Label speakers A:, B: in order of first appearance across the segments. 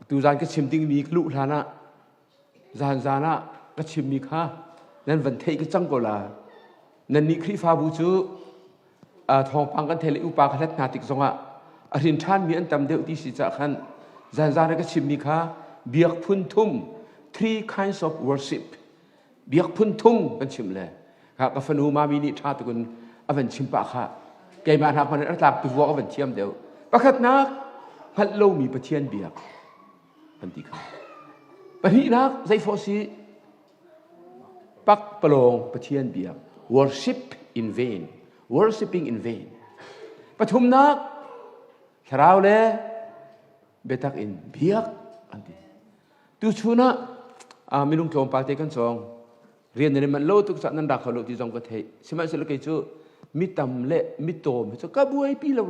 A: ตูจานก็ชิมติ้งมีขลุลานะจานะก็ชิมมีค่ะนั่นวันเทก็จังก็ลานั่นนี่คริฟ้าบูจูทองปังกันเทเลอุปาคัดนาติกสงะอรินทานมีอันตำเดียวที่สิจะขันจานก็ชิมมีค่ะเบียกพุนทุ่ม three kinds of worship เบียกพุนทุ่มกันชิมเลยครับกับฟันูมามีนิทานตุกุนอวันชิมปะค่ะแกมาหาคนอัตตาตัววัวอวันเทียมเดียวประคัดนักฮัลโหลมีประเทียนเบียกอันที่ค่ะปะนี้นักใจฟอสีปักปลงประเทียนเบียก worship in vain worshipping in vain ปฐุมนักคราวเล่เบตักอินเบียกอันที่ตุชูนะมิลุงโจมปาเตกันสองเรียนในมันโลตุกสันนันดักเขาโลที่จงก็เทสมัยสิลกิจูมิตำเละมิโตมจะกระบวยปีโล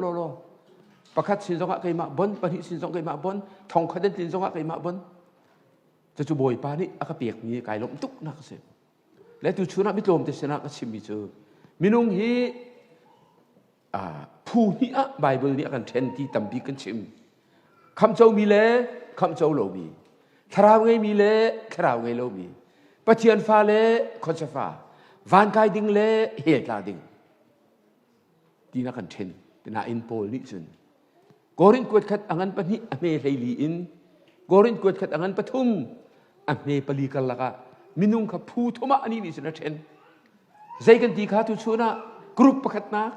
A: ประคัดสินสงะไก่มาบนปฏิสินสงะไก่มาบนทองคันสินสงะไก่มาบนจะจูบอยปานี่อากาเปียกมีไก่ลมตุกนักเสียและตุชูนะมิโตมเตชนะก็ชิมมิจูมินุงฮีผู้นี้ไบเบิลนี้กันเทนที่ตำบีกันชิมคำเจ้ามีเละคำเจ้าโลมีคราวไงมีเละคราวไงโลมีปะเทียนฟ้าเละคอนเซฟ้าวานกายดิ่งเละเหตุลาดิ่งที่นักกันเทนเป็นนาอินโพลิจุนกอรินกวดขัดอังันปนิอเมเลลีอินกอรินกวดขัดอังันปทุมอเมปลีกันละกะมินุงขับผู้ทมาอันนี้นี่สุนัขเทนใจกันตีขาทุชูนะกรุ๊ปประคัดนัก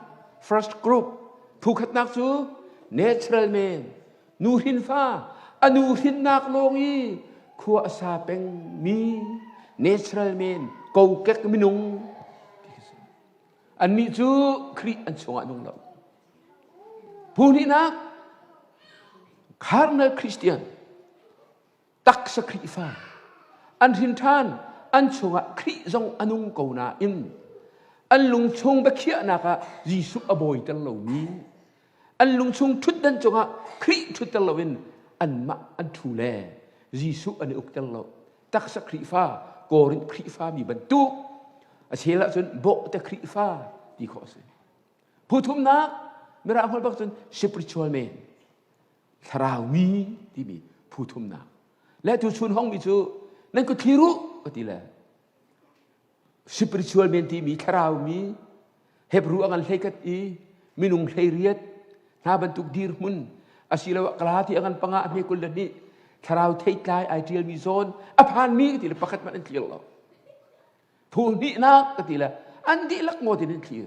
A: first group ผู้ขัดนักชู natural man นูรินฟ้าอนูรินนักโลงีขัวซาเป็งมี natural man กูเก็กมินุงอันนี้จูคริอันชงอันนุ่งเราผู้นี้นักคาร์เนลคริสเตียนตักสคริฟ้าอันทินทานอันชงคริจงอันนุ่งกูนาอินอันลุงชงไปเขียนักะยิสุอบอยตันเหล่านี้อันลุงชงทุดดันจงคริทุดตันเหล่าวินอันมะอันทูเลยิสุอันอุกตันเหล่าตักสคริฟ้าโกรินคริฟ้ามีบรรทุกเชื่อละจนโบตะคริฟ้าดีข้อสิผู้ทุมนักเมื่อเราคนบอกจน spiritual man ทราวมีที่มีผู้ทุมนักและทุกชุนห้องมีจูนั่นก็ที่รู้ก็ที่แหละ spiritual man ที่มีทราวมีเห็บรู้อันเล็กอีมินุงเลียดนาบรรทุกดีร์มุนอาศิลวะกลาที่อันปังอาเมกุลนี้ทราวเทย์ไลไอเดียลมีโซนอภานมีก็ที่ละประคัดมันอันเดียวเราผู้นี้นักก็ที่ละอันดีลักโมที่นั่นคือ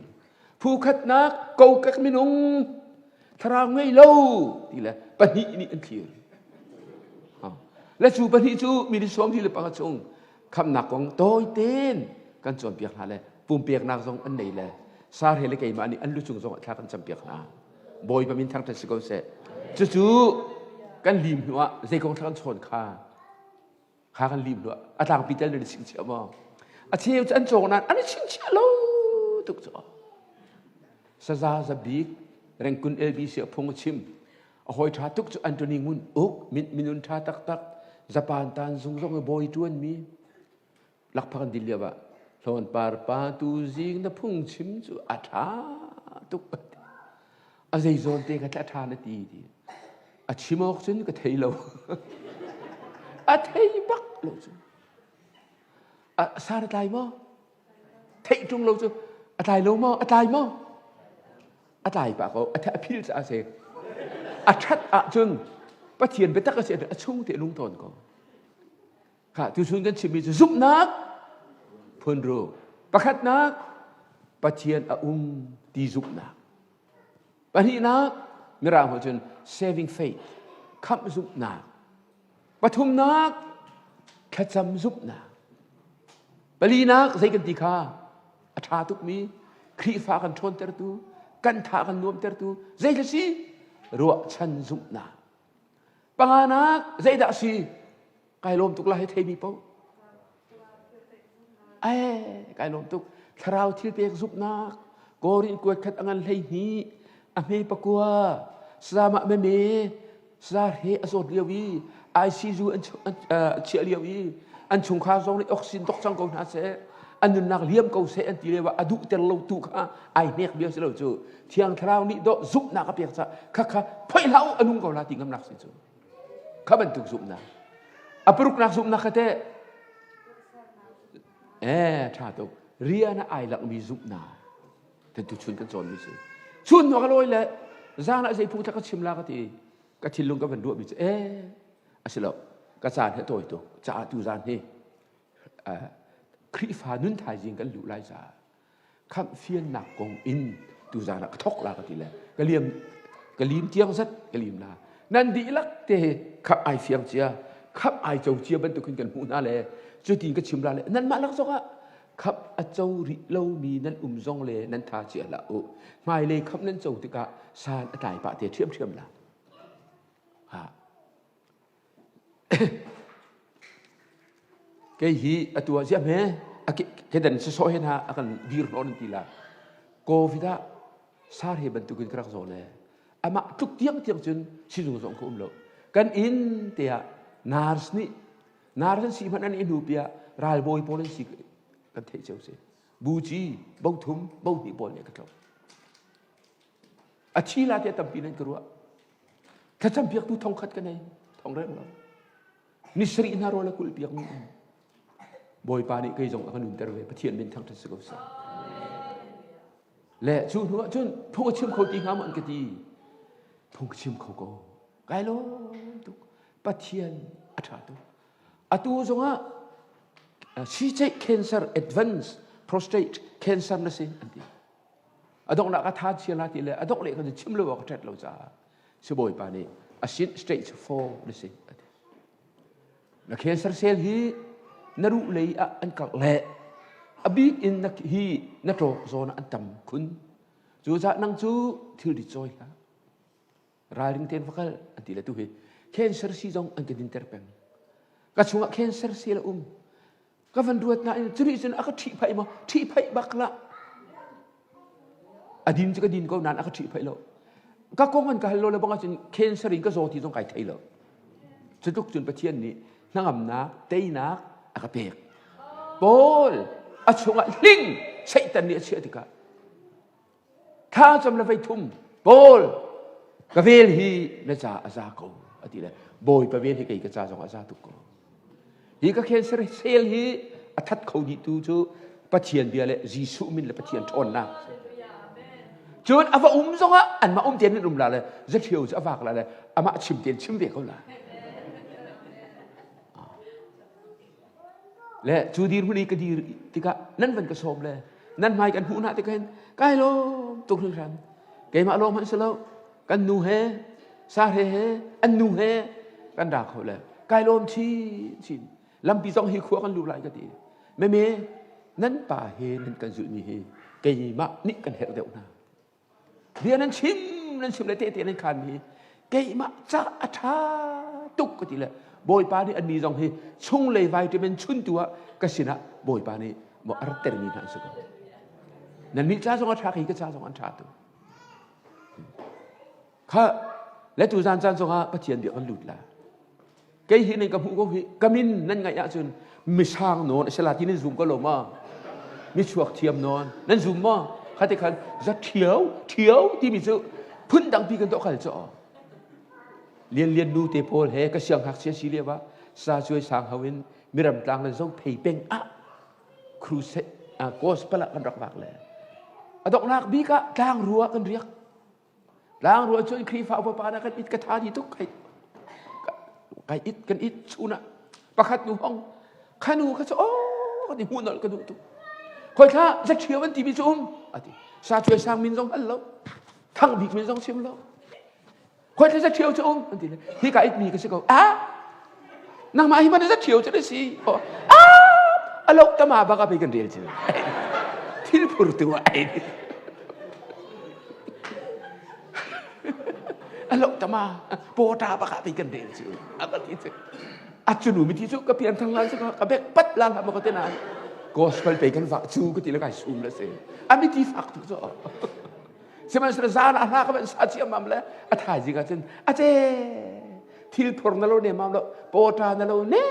A: ผู้ขัดนักกูกักมินุงทราวไม่เล่าที่ละปนินี่อันคือและจูปนิจูมีดิสวมที่ละปังจงคำหนักของโตยเต้นกันจวนเปียกหาเลยปุ่มเปียกนักทรงอันไหนเลยซาเฮเลกายมานี่อันรู้จุงทรงท่ากันจำเปียกหาบอยปมินทางทัศกเสจูกันลิมหัวใจของท่านชนข้ากันลิมด้วยอาจารย์ปีเตอร์เลยสิงเชียมาอาเชียวอันโจนั้นอันนี้สิงเชียโลทุกจ้าสซาซาบิกแรงกุนเอลบีเสียพงชิมหอยท้าทุกจ้าอันตัวนี้มุนอุกมินุนท้าตักจะปานตานซุงบอยจวนมีหลักพันดิลเลียบะโลนปาร์ปาตูซิงนะพงชิมจูอาท้าทุกอาใจโซนเตกันอาท้านาทีดีอาชิมออกซินก็เทยโลอาเทยบักโลจูสารตายมั้งเทจงเราจะตายโลมั้งตายมั้งตายปะเขาถ้าพิลจะอาเซชัดจึงปะเทียนไปตักอาเซชุ่งเตลุงตอนก็ค่ะที่ชุนกันชิมีจะซุบนักพูนรู้ประคัดนักปะเทียนตีซุบนักปะนี้นักมีรางหัวจน saving faith ขับซุบนักปฐุมนักขจำซุบนักบลีนักใส่กันตีข้าอาชาทุกมีครีฟ้ากันชนเตอร์ตูกันท่ากันนวมเตอร์ตูใจละสิรัวชันซุบนาปังานักใจดักสิไก่ลมตุกลายเทมีเป้าไก่ลมตุกคราวที่เปียกซุบนักกอรินกวดขัดอันเลยนี้อเมปะกัวสามะเมสาเฮอโซเดียวีไอซีจูอันเชียเลียวีอันชงข้าวซองในออกซินตกจังกงนาเสอันนุนักเลี้ยมเกาเสอันตีเรียว่าอดุเตลลูตุข้าไอเนกเบียสเลวจูเที่ยงคราวนี้โดซุบนักเปียกซะค่ะพ่อยเล่าอนุงเกาลาติงกำนักสิจู ข้าบันทุกสุมนะอปรุกนักสุมนะคเตชาตุเรียนไอหลักมีสุมนะแต่ทุกชุนกันจนไม่ใช่ชุนหัวกะลอยเลยจางอะไรพูดถ้าก็ชิมลากตีก็ชิลลงก็เป็นด้วยมิใช่อาศัยแล้วก็จานเหตุตัวจะดูจานนี่คริฟานุนไทยจริงกันอยู่ไรจ้าคำเฟียนหนักกงอินดูจานก็ทกลากตีเลยก็เลียมเจียงสัตก็เลียมลานั่นดีลักเตะขับไอเฟียงเจียขับไอเจ้าเจียบรรทุกขึ้นกันหูน่าเลยจุดที่ก็ชิมลาเลยนั่นมาลักษณะขับเจ้าริเลามีนั่นจงเลยนั่นท่าเจียละโอ้ไม่เลยขับนั่นเจ้าที่ก็สารอะไรปะเตะเชื่อมละcái hi atua siam he cái dan se so hen ha akan dir non tila covid a sar he ban tu kin krak zo le ama tuk tiang chun si jung zong ko lo kan in tia nars si man an inu pia ral boy polen si kan thei cheu se bu chi bau thum bau ni pol ne ka tlo a chi la te tam pi nan kruwa ka cham piak tu thong khat ka nei thong rem lo ni sri na ro la kul piak ni bồi pa ni cây rong akan interve pathian min thang thas ko sa le chu nu chun phong chim kho ti ngam an ka ti phong chim kho ko kai lo tu pathian atha tu atu zonga si chai cancer advanced prostate cancer na sin anti adong na ka tha chia la ti le adong le ka chim lo ka tet lo cha si bồi pa ni asin stage 4 na sin na cancer cell hi naru lei an kal le abi in nak hi na to zona an tam khun chu za nang chu thil di choi la ring ten fakal anti la tu he cancer si jong an kin terpeng ka chunga cancer si la ka van ruat na in churi chen aka thi phai bakla adin chu ka din ko nan aka thi phai lo ka kong an ka lo la banga chen cancer in ka zo ti jong kai thai lo chutuk chun pathian ni nangam na tei na akapek bol achunga ling satan ni achia tika tha cham la vai thum bol ka vel hi na cha aza ko atile boy pa vel hi kai ka cha jong aza tu ko hi ka cancer sel hi athat khau di tu chu pathian bia le jisu min le pathian thon na chun ava zonga an ma ten ni la le zathiu cha avak la le ama chim ten chim ve ko la le chu dir huni ka dir tika nan van ka som le nan mai kan hu na tika kai lo tuk ring ran ke ma lo man selo kan nu he sa he an nu he kan da kho le kai lom chi lam pi jong hi khua kan lu lai ka ti me nan pa he nan kan zu ni he ke ma ni kan he deu na dia nan chim le te nan kan hi ke ma cha atha tuk ka ti le boy pa ni an mi jong hi chung le vitamin chun tua ka sina boy pa ni mo ar termin han sa nan mi cha jong atha ki ka cha jong an tha tu kha le tu jan jong a pathian bi kan lut la ke hi nei ka hu ko hi kamin nan ngai ya chun mi sang non sala ti ni zoom ko lo ma mi chuak thiam non nan zoom ma kha te khan za thiau ti mi chu phun dang pi kan to khal cho liên nu te pol he ka siang hak sia silia ba sa chui sang hawin miram tlang lan song phei peng cruise gospel kan rak bak le adok nak bi ka tlang ruwa kan riak tlang ruwa chui khri fa pa na kan it ka tha di tuk kai it kan it chuna pakhat nu hong khanu ka so ni hunol ka du tu khoi tha za chiawan ti bi chum ati sa chui sang min song allo thang bi min song sim lo khoi tha za chiao chum anti hi ka it mi ka se ko nang ma hi man za chiao che si alo tama ba ka pe kan rel che thil phur tu ai alo tama po ta ba ka pe kan rel che aka ti che achunu mi ti chu ka pian thang la se ka bek pat la ma ko te na gospel pe kan va chu ko ti la kai sum la se ami ti fak tu so seman srazan ala ka ben sa chi mamle athai ji ka chen ache thil phur na lo ne mamlo po ta na lo ne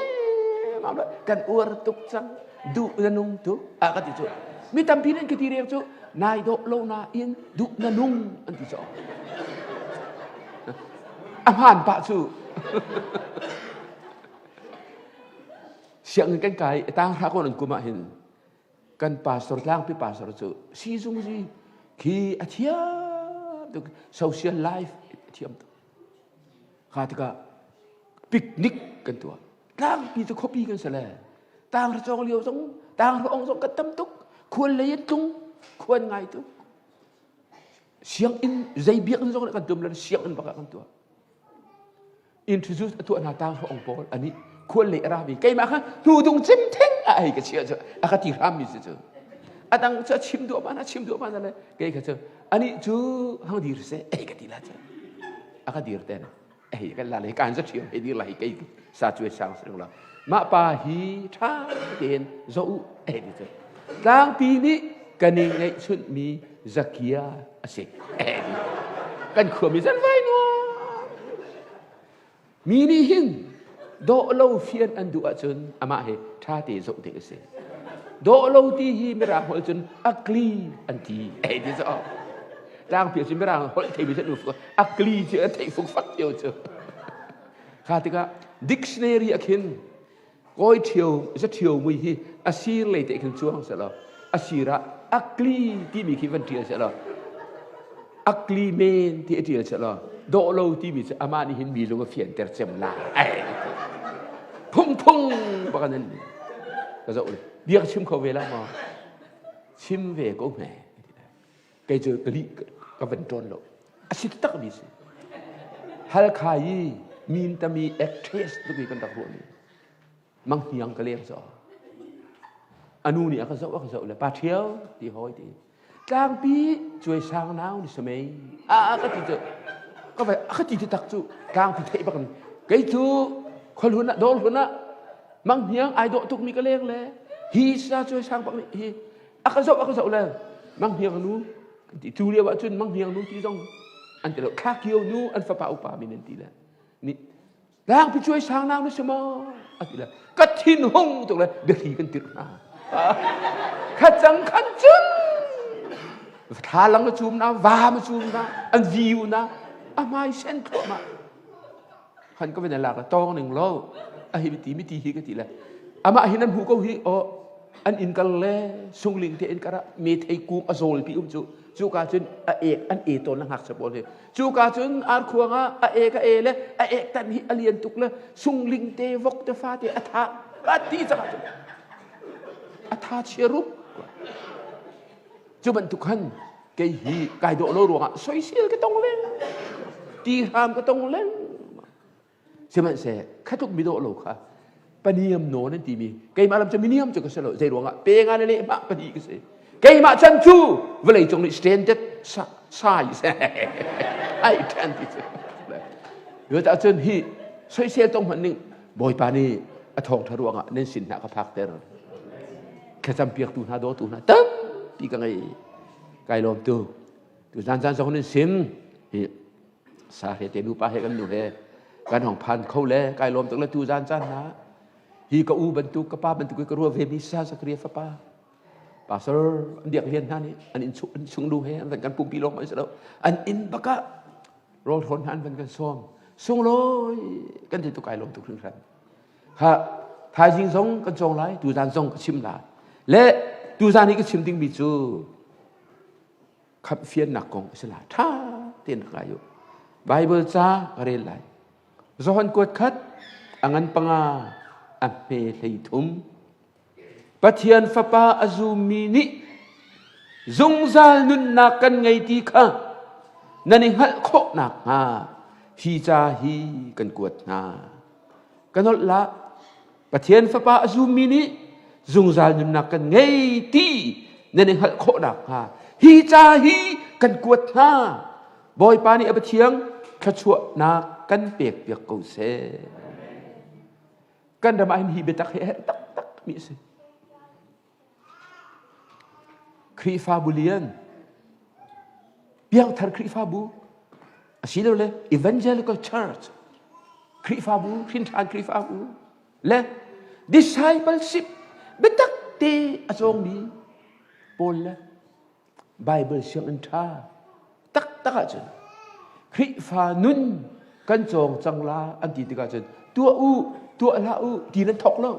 A: mamlo kan ur tuk chang du na nung tu aka ti chu mi tam pin ki ti re chu nai do lo na in du na nung an ti so amhan pa chu เสียงกันไกลต่างรักคนนั้นกูมาเห็นกันป่าสดล่างพี่ป่าสดจูซีซุงซีคีอาเทียมตัวโซเชียลไลฟ์อาเทียมตัวข้าที่ก็ปิกนิกกันตัวต่างปีจะคบปีกันเสียแล้วต่างระจองเลี้ยวตรงต่างระองตรงกันตั้มตุกควรเลยตรงควรไงตุกเสียงอินใจเบียกันตรงกันตัวแล้วเสียงอินปากกันตัวintroduce ตัวหน้าต่างขององค์ปอลอันนี้ควรเลยราบีใกล้มาค่ะดูตรงจิ้มเท่งไอ้ก็เชื่อเจออากาศที่รามีเจออาตังจะชิมตัวบ้านชิมตัวบ้านอะไรใกล้ก็เจออันนี้จูห้องดีร์เสไอ้ก็ดีละเจออากาศดีร์เต้นไอ้ก็ละเลยการจะเชื่อไอ้ดีละไอ้ก็สาจุเอช่างสิ่งละมาป่าฮีท่าเด่นโซ่ไอ้ดีเจอต่างปีนี้กันเองในชุดมีซักยาเสกไอ้กันขวมีสันไฟนัวมีนี่หินโดโลฟียนอันดูอาจนอามาเหท่าเตโซเตกเสโดโลตีฮีไม่ราหัวจนอักลีอันทีเอ็ดีจะออกร่างเปียกจนไม่ราหัวเทวิสันอุฟอักลีเจอเทฟุกฟักเดียวเจอข้าที่ก็ดิกชันนารีอักหินก้อยเที่ยวจะเที่ยวมือฮีอาชีรเลยเตกินช่วงเสร็จแล้วอาชีระอักลีที่มีคิดวันเที่ยวเสร็จแล้วอักลีเมนที่เที่ยวเสร็จแล้วโดโลที่มีอามานี่หินมีลงเฟียนแต่เจมลาพุ่งพุ่งปากนั้นก็จะเลยเดี๋ยวชิมเขาเวลามาชิมเวก็แม่ใครเจอกะลิก็เป็นต้นหรอกอาชีพตักมีสิฮัลคายีมีนตมีเอ็กเทสตุกีกันตะหัวนี่มังเฮียงก็เลี้ยงซออนุนี่ก็จะว่าก็จะเลยปาเที่ยวที่หอยที่กลางปีช่วยสร้างน้ำนี่สมัยก็ที่จะก็ไปก็ที่ตักจู่กลางปีเทปกันใครจู่คนหุ่นน่ะโดนหุ่นน่ะมังเฮียงไอโดตุกมีก็เลี้ยงเลยฮีซาช่วยสร้างปักนี่ฮีก็จะเลยมังเฮียงนู้ที่จูเรียกว่าจนมังเฮียงนู้ที่ต้องอันเดียวข้าเกี่ยวนู้อันฟ้าป่าอุปามีนั่นทีละนี่ร่างไปช่วยสร้างน้ำนี่สมออันทีละก็ทิ้งห้องตรงเลยเดือดกันติดน้ำขัดจังขัดจังทาลังมาจูมนะวามาจูมนะอันวิวนะไม่เส้นตัวมาขันก็เป็นหลักตองหนึ่งโลอาฮิบิตีมิตีฮิกติละมาฮินันหูก็ฮิอันอินกัลเล่สุงลิงเทอินกระเมทัยกูอโซลปีจูกาจนเอกอันตัวนักหักสปอร์ตจูกาจนอาร์ขวงเอกเลยเอกตันฮิอเลียนตุกเลยสุงลิงเทวกเตฟาเตอัฐาอัตติจักรอัฐาเชรุปจูบันทุกขันไกฮีไกโดโลรัวสวยเสียก็ต้องเล่นตีรามก็ต้องเล่นใช่ไหมเสกข้าทุกมิโดโลค่ะปนิยมโนนั่นทีมีไกมาลำจะมินิยมจะก็สโลใจรัวงะเปงานเลยมาปนิก็เสไกมาจันจูเวลาจงนี่สเตนเด็ดสายเสไอ้แทนที่จะเดี๋ยวจะจนฮีสวยเสียต้องมันหนึ่งบ่อยปานี่ทองทะรวงะเน้นสินหนักพักเตอร์แค่จำเปียกตูน่าโดตูน่าตั้งปีกันไงไกลลมตูจันสองนี่สิมสาเหตุดูป้าให้กันดูเฮการของพันเขาเล่ไกลลมตรงนั้นตูจันนะฮีก็อูบรรทุกกระป้าบรรทุกกระรัวเวมิซาสกเรียฟ้าป้าสร์เดียกเรียนท่านี้อันอินชุงดูเฮอันเป็นการปุ่มปีลมไม่ใช่แล้วอันอินบักะโรทนหันเป็นการซ้อมส่งลอยกันที่ตุกไกลลมตุกครึ่งครั้งฮะทายจริงสงกันจงไรตูจันสงก็ชิมได้และตูจันนี้ก็ชิมดิ้งบิจูขับเฟียนหนักกองสลาท่าเตียนกายอยู่ไบเบิลจ้าเรียนไรสอนกวดคัดอังันปังอาอัมเปเลยทุมปัทยันฟ้าป่าอซูมินิจงซาลนุนนักกันไงดีค่ะนั่นเองฮัลโคนักฮะฮีจาฮีกันกวดนากันนั่นละปัทยันฟ้าป่าอซูมินิจงซาลนุนนักกันไงดีนั่นเองฮัลโคนักฮะฮีจาฮีกันกวดนาบอยปานี่อภิเชียงขชวนากันเปียกกูเสกันดำไอ้ฮีเบตักเฮตักมีสิครีฟาบุเลียนเปียงทาร์ครีฟาบูอาศัยเลย Evangelical Church ครีฟาบูพินทานครีฟาบูและ Discipleship เบตักเตอจงมีปนและไบเบิลเสียงอันท่าตักอาจารย์คริฟานุน กันจงจังลาอันที่ติกาจนตัวลาที่นั้นทอกเล่า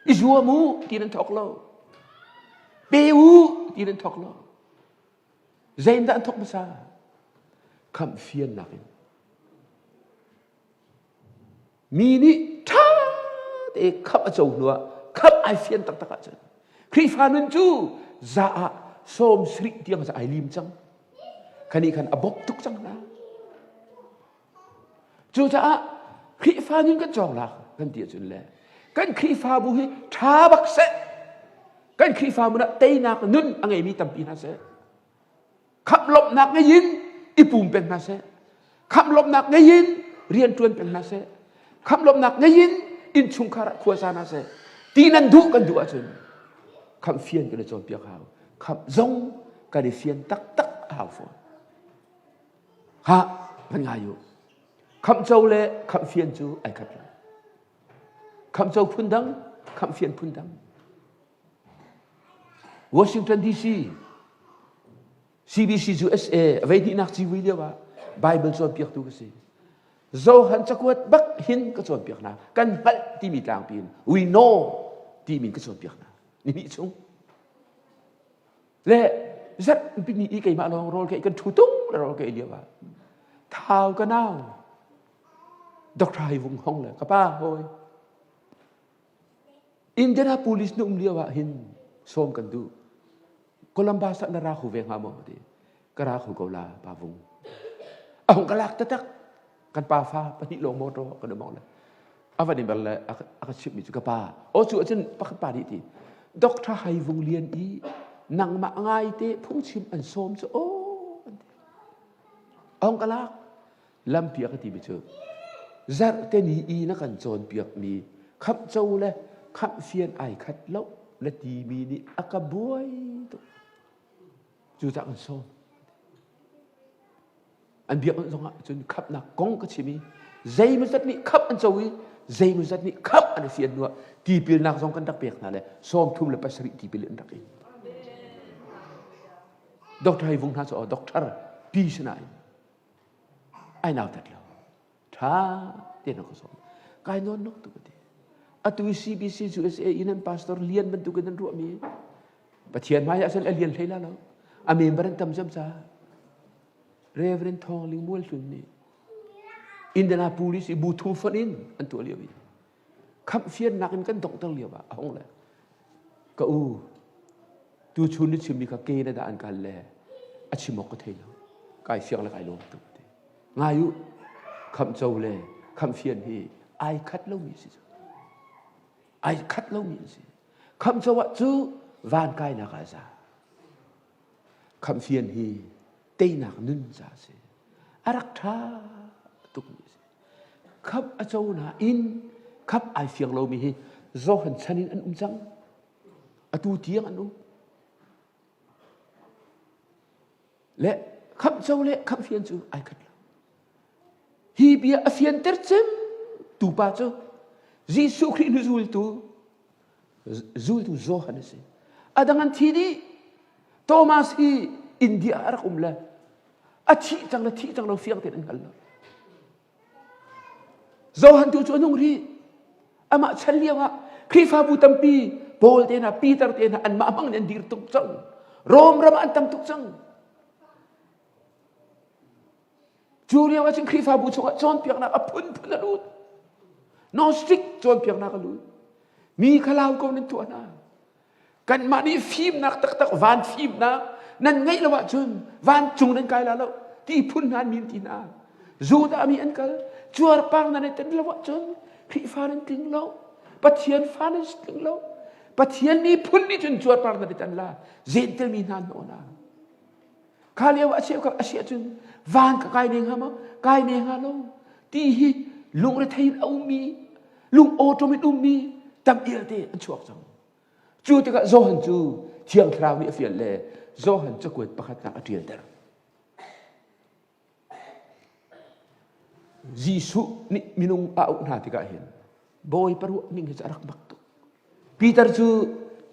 A: อิจัวมูที่นั้นทอกเล่าเปวูที่นั้นทอกเล่าเจนดันทอกมาซาคำเฟียนนักมีนี่ท่าเอกขับอโจนัวขับไอเฟียนตักจันครีฟานุนจูจะสมสริเดียงจะไอลิมจังคันนี้คันอบกทุกจังนะจูจะครีฟานุนกันจองลักกันเดียจุนแลกันครีฟาบุหิท้าบักเสกันครีฟามุนเตยนักนุนอังเอมีตัมปีนาเสขับลบนักไงยินอีปุ่มเป็นนาเสขับลบนักไงยินเรียนจวนเป็นนาเสขับลมหนักไงยินอินชุงคาระขัวซานาเซตีนันดูกันดูอาจนคำเฟียนกันเลยจนเปียกเขาคำจงกันเลยเฟียนตักหาวฝนฮะมันง่ายอยู่คำเจ้าเล่คำเฟียนจูไอ้ขัดเลยคำเจ้าพุ่นดังคำเฟียนพุ่นดังวอชิงตันดีซี CBC USA ไว้ที่นักจีวิเดียวว่าไบเบิลจนเปียกดูกันสิZohan cakuat bak hin kecuan piak na kan hal ti mi tlang pin we know ti min kecuan piak na ni mi chung le zat pin ni kai ma long rol kai kan thu tung rol kai dia ba thao ka nao dok thai vung hong le ka pa hoi Indianapolis no dia wa hin som kan du Columbus na ra khu ve nga mo ti ka ra khu ko la pa vung ahong kalak tatakกันป่าฟ้าปนิโลโมโตกันมองเลยอาวันนี้แบบเลยอาชิบมีจุกป่าโอ้จู่จนปักป่าดีทีด็อกเตอร์ไฮวงเลียนอีนังมาง่ายเตะพุ่งชิมอันโสมจะโอ้องกลักลำเปียกที่ไปเจอจัดเตนีอีนักกันโจนเปียกมีขับเจ้าเลยขับเฟียนไอขัดแล้วและทีมีนี่อากาบวยตัวจู่จากอันโสมอันเบียกมันส่งจนขับนักกงก็ชิมีใจมันจัดนี่ขับอันเจ้าวิใจมันจัดนี่ขับอันเฟียนนัวทีพิลนักส่งกันดักเปียกนั่นแหละซ้อมทุ่มเลยปัสริทีพิลนักเองด็อกเตอร์ให้วงท่าสอด็อกเตอร์ปีชนะไอ้นาวตัดแล้วท่าเดี๋ยวนักส่งกายนอนนกตุกตีอัตุวิ CBC USA อินันพาสตอร์เลียนบรรทุกันนั่นรู้มีปะเทียนมาอยากเส้นเลียนเลยแล้วอเมริกันทำจำซาเรเวรนทองลิงมัวสุนนี่อินเดียนาโพลิสบูทูฟันอินอันตัวเลียวีขับเฟียนนักกันตกตั้งเลียวอ่ะห้องเลยก็ตัวชุนนี่ชิมีกับเกย์ในด่านกันเลยอาชิมอกก็เทแล้วกายเฟียงและกายลงตุกตีง่ายุคำเจ้าเลยคำเฟียนที่ไอคัดเล่ามีสิไอคัดเล่ามีสิคำเจ้าว่าจูวานกายนักอาซาคำเฟียนที่เตยนักนุ่นจ่าเสียอารักท่าตุกนี้สิขับอาเจ้าหน้าอินขับไอเฟียงเรามีให้โจหันชันินอันจังอาตูเทียงอันและขับเจ้าเละขับเฟียนจูไอคัดฮีเบียเฟียนเตอร์เซมตูป้าเจ้าจีสุครีนจูลตูโจหันสิอาดังอันทีนี้โทมัสฮีอินเดียอารักละอาทิจังละที่จังเราเฟียงเต็นกันละโจฮันตูจวนงรีอามาชันเลียวะครีฟาบูตัมปีโปลเตนะปีเตอร์เตนะอันมามังเนนดีร์ตุกจังโรมรามาอันตัมตุกจังจูเรียว่าจึงครีฟาบูชงจอนเปียกนักพุ่นนะลูดนอสติกจอนเปียกนักลูดมีขลาวก็นั่นตัวนะกันมานี่ฟิล์มนักตักวานฟิล์มนักนั่นไงละวะจุนวานจุงนั่นไกลแล้วที่พุ่นนันมีที่นาจูดามีอันกันจวร์ปังนั่นเต็มละวะจุนครีฟานันติงแล้วปัจเจียนฟานันติงแล้วปัจเจียนนี่พุ่นนี่จุนจวร์ปังนั่นเต็มละเจนเตมีนันโน่นะข้าเลี้ยวอาเชียกับอาเชียจุนวานกับไกลเนียงฮะมั้งไกลเนียงฮะแล้วที่ลุงเรทัยเอามีลุงโอโตมิตุมีตั้มเอลเตอันชั่วจังจูติกะโจหันจูเที่ยงคราวนี้เฟียนเล่โจหันจะกวดประคัตนักอเทียนเดอร์จีสุนี่มินุงอาอุนาติกะเห็นบอยปรุนิ่งจะรักบักตุปีเตอร์จู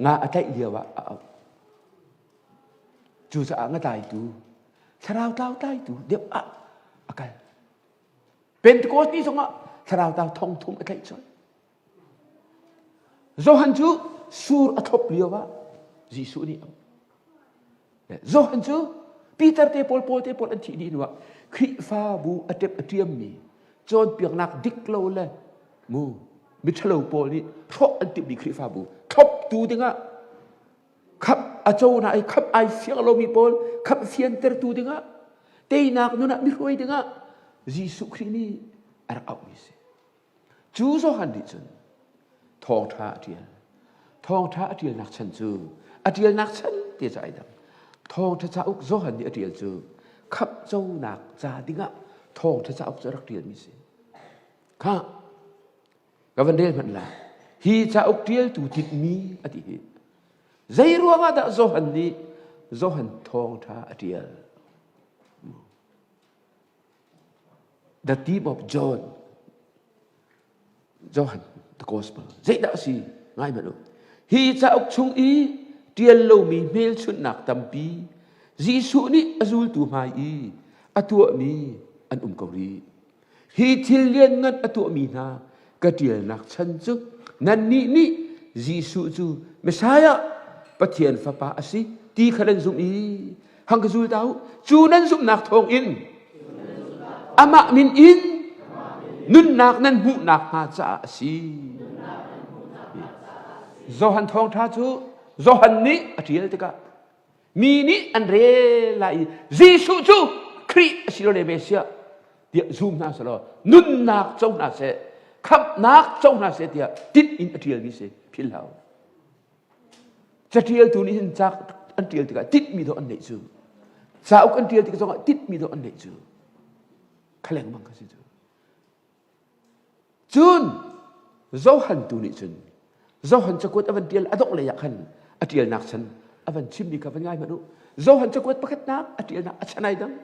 A: งาอัตไอเดียวะจูจะอ่างตายตูชราวเต้าตายตูเดี๋ยวอากัน เป็นโกสนี่สงะทาราวตาทองทุ่มอะไรจอยโจฮันจูสูรอัทบเลียวว่าจีสุนี่โจฮันจูปีเตอร์เตปอลอันที่ดีว่าคริฟาบูอัตเตปอัตเทียมมีจนเปียกนักดิกโลเลยมูมิชโลปอลนี่ทบอันติบดีคริฟาบูทบตูดิงะขับอาโจนะไอขับไอเฟียงโลมีปอลขับเฟียนเตอร์ตูดิงะเตยนักนุนักมิรวยดิงะจีสุครีนี่อาร์เอามิเซจูโจฮันดิจนทองท่าเดียลนักชันจูอเดียลนักชันเตียใจดังทองท่าอุกโจฮันดิอเดียลจูขับเจ้านักจาดิงะทองท่าอุกจะรักเดียลมิเซข้ากับวันเดียลมันละฮีจะอุกเดียลตูติดมีอดีตใจรัวงาดะโจฮันดิโจฮันทองท่าอเดียล The theme of John the gospel dạy đạo gì ngay mà đúng hi cha ốc chung ý tiền lâu mi mel chun nak tampi Giêsu ni azul tu mai i atua mi an cầu ri hi thil liên ngat atua mi na ka tiel nak chan chu nan ni Giêsu chu Messiah pathian fa pa asi ti khalan zum i hang ka zul tau chu nan zum nak thong in ama min in nun nak nan mu nak ha cha si Johan thong tha chu Johan ni atiel te ka mi ni an re lai Giêsu chu Christ silo le Mesia dia zoom na salo nun nak chong na se khap nak chong na se dia tit in atiel bi se phil hau chatiel tu ni hin chak an tiel te ka tit mi do an nei chu sa ok an tiel te ka chong tit mi do an nei chu khaleng mang ka si chu chun Johan tu ni chun Johan chakut avan tiel adok le yakhan atiel nak chan avan chim ni ka van ngai manu Johan chakut pakat nak atiel nak achanai dang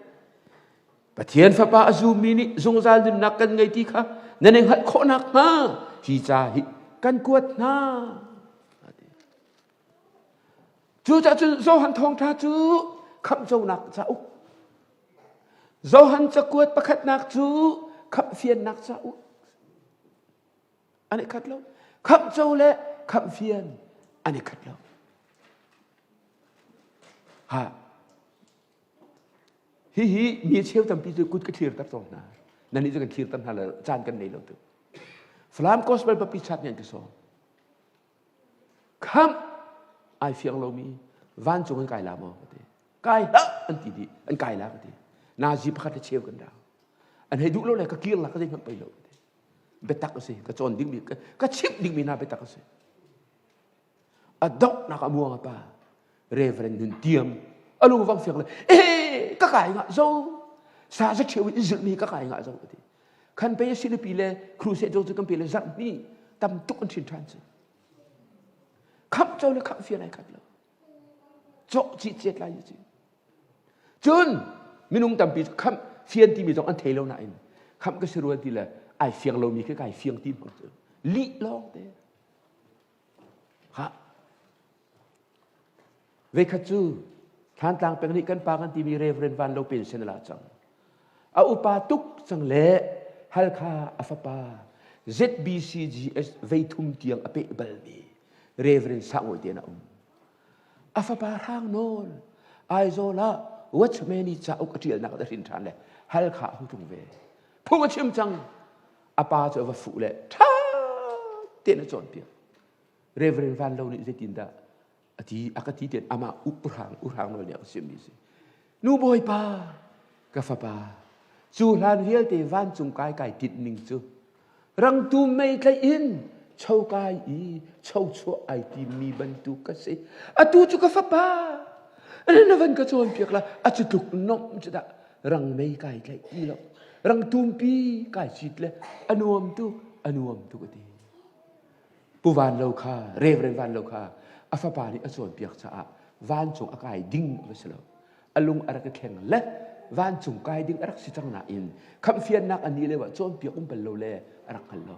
A: pathian fa pa azu mi ni zung zal dim nak kan ngai ti kha naneng hat kho nak ha hi cha hi kan kuat na chu cha chu Johan thong tha chu kham zo nak cha u Johan chakut pakat nak chu kham phian nak cha u anh khát lâu khắp châu lệ khắp phiền anh khát lâu ha hi mi chêu tam pi cút cái thiệt tắt rồi naนั่นนี่จะกันthiệt tam hà là chanกันnày lâu tu flam gospel pa pi chat nhận cái số khăm ai phiền lâu mi van chung anh cài làm không cài đó anh tí đi anh cài làm cái na gì pa khát chêuกันđào anh hay đủ lâu lại cái kia là cái gì không phải lâu betak kasi ka chon ding mi ka chip ding mi na betak kasi adok na ka muang pa reverend nun tiam alu wang fiak le ka kai nga zo sa sa cheu izul mi ka kai nga zo ti kan pe sin pi le cruise zo kan pi le zat ni tam tuk an chin tran khap zo le khap fian ai khap lo zo chi chet lai chi chun minung tam pi kham fian ti mi zo an thelo na in kham ka siruan ti le ai phiền lâu mi cái phiền tim không chữ lý lo thế ha về khát chú than tang bèn ni kan pa kan ti mi reverend van lo pen sen la chang a upa tuk chang le halkha afapa ZBCGS veitum tiang ape bal mi reverend sangoi te na afapa hang nol ai zo la watch many cha ok atiel na ka rin than le halkha hu tung ve phung chim chang apa cho va phụ lệ tha tiền nó chọn tiền reverend van lâu này tin da ati akati tiền ama urang nó liệu xem đi nu boy pa ka fa pa chu lan hiel te van chung kai kai tit ning chu rang tu mei kai in chau kai i chau chu ai ti mi ban tu ka se atu chu ka fa pa ana na van ka chon piak la achu tuk nom chu da rang mei kai kai i lo rang tumpi kai chit le anuam tu kati pu van lo kha reverend van lo kha afa pa ni achon piak cha van chung akai ding veselo alung arak kheng le van chung kai ding arak si chang na in kham fian nak ani le wa chon piak bal lo le arak khal lo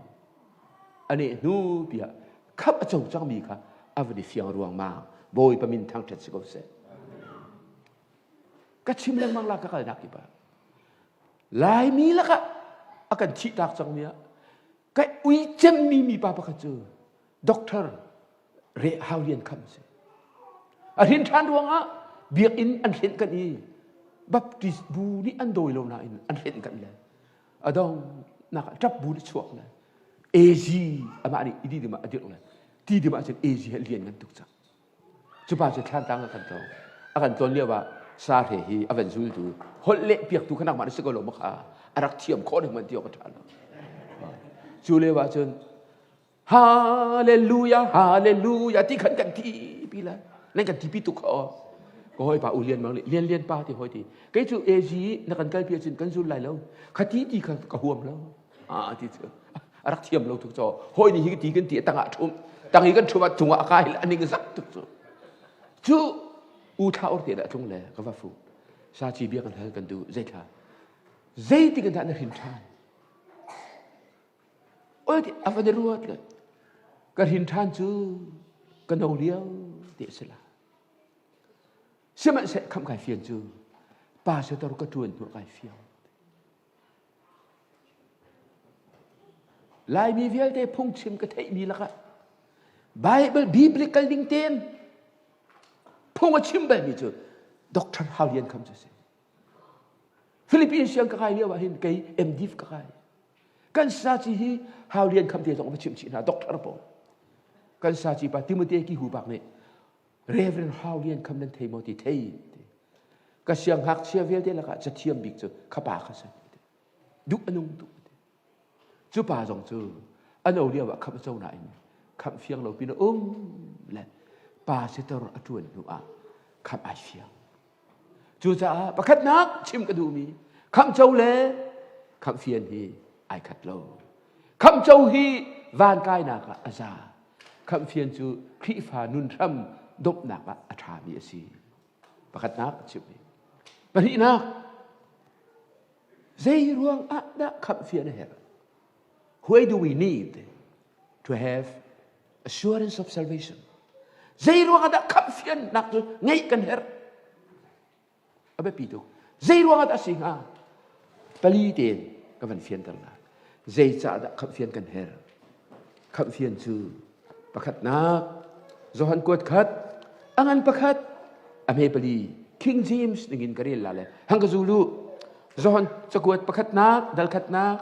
A: ani nu pia khap achong chang mi kha avadi fiang ruang ma boy pamin thang chet sikov se ka chim leng mang la ka kal dak ki ba lai mi la ka akan citak sang mia kai ui cem mi papa kacu doktor re haulian kam se arin than ruanga biak in an hen kan i baptis bu ni an doi lo na in an hen kan le adong nak trap bu ni chuak na ezi ama ni idi ma adir la ti di ma chen ezi lian ngan tuk cha chupa che than tang kan to akan ton lia wa sa the hi avan zul tu hol le piak tu khanak ma se ko lo ma kha arak thiam kho ni man ti ko than chu le wa chen hallelujah hallelujah ti khan kan ti pi la len kan ti pi tu kho ko hoi pa u lian mang lian lian pa ti hoi ti cái chu ezi na kan kal pi chin kan zul lai lo khati ti kha ka huam lo ti chu arak thiam lo tu cho hoi ni hi ti kan ti tanga thum tangi kan thuma tunga kai ani ga zak tu chu u tha or te da tung le ka va fu sa chi bia kan ha kan du zai tha zai ti kan da na hin than oi ti afa de ruat le ka hin than chu kan no liao ti sela sema se kham kai fian chu pa se tor ka tuan tu kai fiao lai mi vial te phung chim ka thei mi la ka Bible biblical ding ten phung a chim ba mi chu doctor haulian kam chu se Philippines yang ka kai liao hin kai mdiv ka kai kan sa chi hi haulian kam te jong ba chim chi na doctor po kan sa chi pa Timothy ki hu bak ne Reverend haulian kam nan thei mo ti thei ka siang hak sia vel te la ka cha thiam bik chu kha pa kha sa du anung du chu pa jong chu ano liao wa kham chau na in kham fiang lo pin le pa se tor atun nu a kham ai fiang chu cha pakhat nak chim ka du mi kham chau le kham fian hi ai khat lo kham chau hi van kai na ka aza kham fian chu khri fa nun tham dop na ka atha mi asi pakhat nak chim ni pari na zai ruang a da kham fian he why do we need to have assurance of salvation zai ruang ada kham fian nak tu ngai kan her abe pi tu zai ruang ada singa pali ten ka van fian tar na zai cha da kham fian kan her kham fian chu pakhat nak zohan kot khat angan pakhat ame pali King James ningin karil la le hang zulu zohan chakot pakhat nak dal khat nak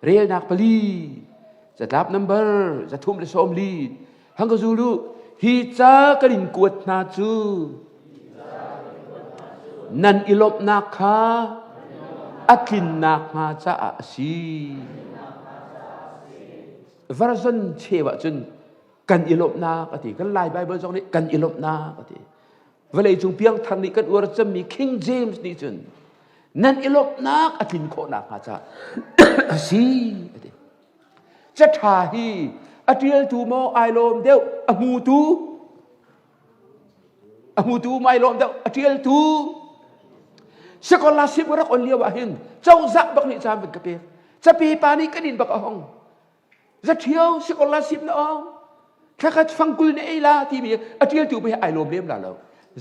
A: rel nak pali za dap number za thum le som li hang zulu hi cha karin kuat na chu nan ilop nak kha akin nak ma cha si version chewa chun kan ilop na ati kan lai bible jong ni kan ilop na ati vale chung piang than ni kan ur cham mi King James ni chun nan ilop nak akin ko nak ma cha si ati cha tha hi atriel tu mo ai lom deu amu tu mai lom deu atriel tu scholarship rak on liaw ahin chau zak bak ni cham ben kape cha pi pa ni kanin bak ahong za thiau scholarship na ong khakat fangkul ne ila ti mi atriel tu be ai lom lem la lo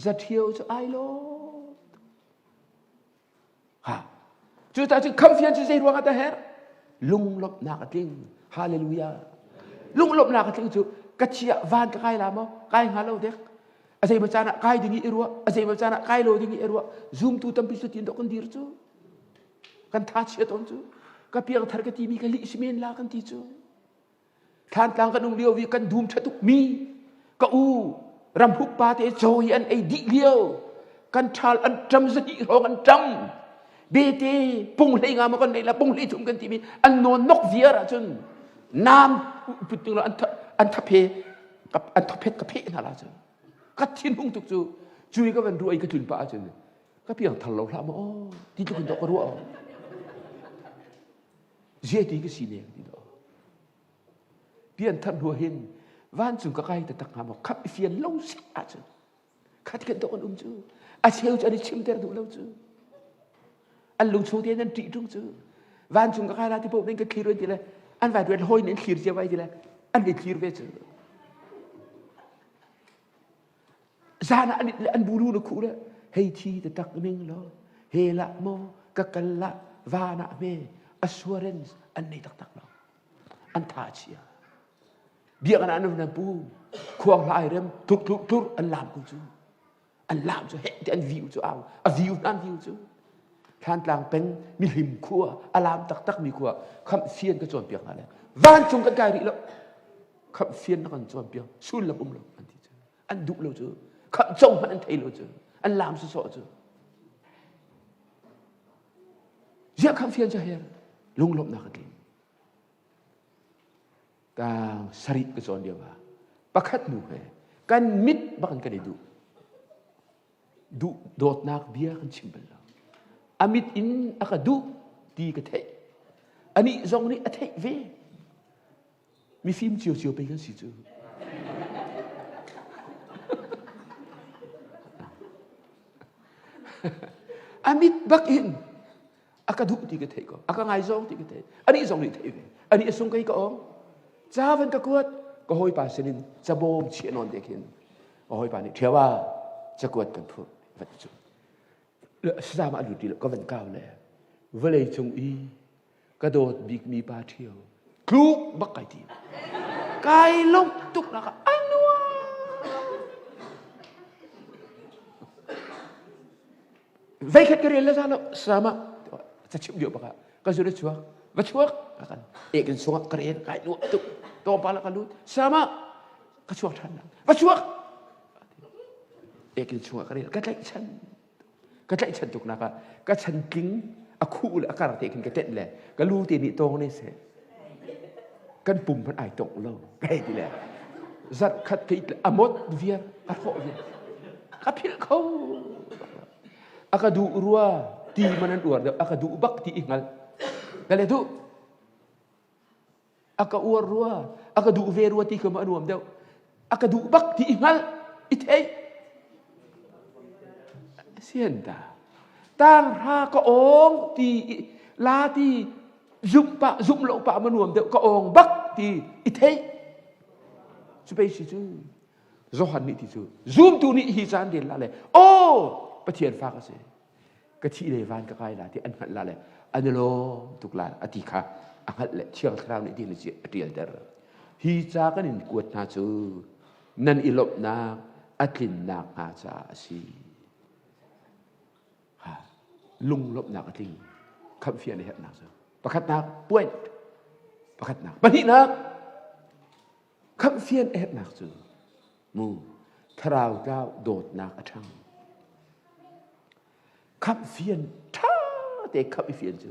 A: za thiau cho ai lo ha chu ta chu kham fian chu sei ruang ata her lung lop na ka ting hallelujah lung lop na ka ting chu ka chia van ka kai la mo kai nga lo dek asai macana kai dingi irwa asai macana kai lo dingi irwa zoom tu tam pisu tin do kan dir chu kan tha chia ton chu ka piang thar ka ti mi ka li simen la kan ti chu than tang kan ung liu wi kan dum thatuk mi ka u ram phuk pa te choi an ai di liu kan thal an tram zani rong an tram bete pung lei nga ma kan nei la pung lei thum kan ti mi an non nok viara chun nam putung la an thaphe an thaphet ka phe na la chun ka thin hung tuk chu chui ka van ruai ka thun pa chun ka piang thal lo la ma o ti chu kan do ka ru o je ti ka si ne ti do pian than hu hin van chung ka kai ta tak ma khap fian lo si a chun khat kan do kan chu a cheu cha ni chim ter du lo chu an lung chu te nan ti trung chu van chung ka kai la ti po nen ka khir ti le an vai duen hoi nen khir che vai ti le an ni khir ve chu zana an buru no khu le hei thi ta tak ning lo he la mo ka kal la va na me assurance อันนี้ตักๆเราอันท่าเชียเบียกันอันนั้นปูควงลายเริ่มทุกอันลามกูจูอันลามจูเห็นอันวิวจูเอาวิวนั่นวิวจูท่านกลางเป็นมีหิมขัวอลามตักมีขัวคำเฟียนก็จวนเปียกอะไรวันจงกันกายริแล้วคำเฟียนนักกันจวนเปียกสุนละบุ้มเราอันที่เจออันดุเราเจอคำจงมันอันไทยเราเจออันลามสุดๆเจอเยอะคำเฟียนจะเห็นลุงลบนักกันกางสริกจวนเดียวว่าประคัดหนูเหกันมิดบังกันได้ดูโดดนักเบียกันชิมเบลอามิดอินอากาดูดีกันเทอันนี้จงนี้อัตเทเวมีฟิล์มเจียวไปกันสิจูอามิดบักอินอากาดูดีกันเทก็อากาไงจงดีกันเทอันนี้จงนี้เทเวอันนี้ส่งกันก็อ๋อจ้าวันก็กวดก็หอยป่าเสนินจะโบมเชียนนเด็กเห็นก็หอยป่านี่เทียวว่าจะกวดกันพูดวันจุสามารถดูดีแล้วก็วันเก้าเลยเวลาจงอีกระโดดบิ๊กมีปลาเที่ยวคลุกบักไก่ทีไก่ลงตุกนะครับอันนัวเวกเกลียดแล้วซะแล้วสามารถจะชิมเดียวปะก็สุดชัววัดชัวกันเอกสวกเกลียดไก่นัวตุกตัวปลาละกันรู้สามารถก็ชัวทันวัดชัวเอกชัวเกลียดก็ได้ฉันก็ใจฉันจุกนะครับก็ฉันกิ้งอาคู่เลยอาการเตะกันก็เต้นเลยก็รู้ตีนี่ตรงนี่เสร็จกันปุ่มพันไอตกเราไอ้ทีแหละจัดขัดกิจอมดเวียกระโถเวียขับพิลเขาอากาดูรัวตีมันนั่นอวดเดียวอากาดูบักตีอีกงั้นแต่เลยทุอากาอวดรัวอากาดูเวรัวตีเข้ามาอนุมเดียวอากาดูบักตีอีกงั้นอิเทเสียนตาตั้งราก็องตีลาตีซุ่มโลปะมนุษย์เดียวก็องบักตีอิเทสุไปสิจูโจฮันนี่ที่จูซุ่มตัวนี้ฮิจานเดียนละเลยโอ้ปะเทียนฟ้าก็เสียกะที่เลวานก็ใครละที่อันหันละเลยอันโลตุกลาอติคะอันหันเลยเชื่อคราวนี้ที่นี่เสียเดียนเดอร์ฮิจากันนี่กวดนาจูนั่นอิลบนาอัตินนาอาจาสีลุงลบหนักจริงคำเฟียนในเหตุหนักประคัดหนักป่วยประคัดหนักบันทีหนักคำเฟียนเหตุหนักจูมูทราวเจ้าโดดหนักทั้งคำเฟียนท่าแต่คำเฟียนจู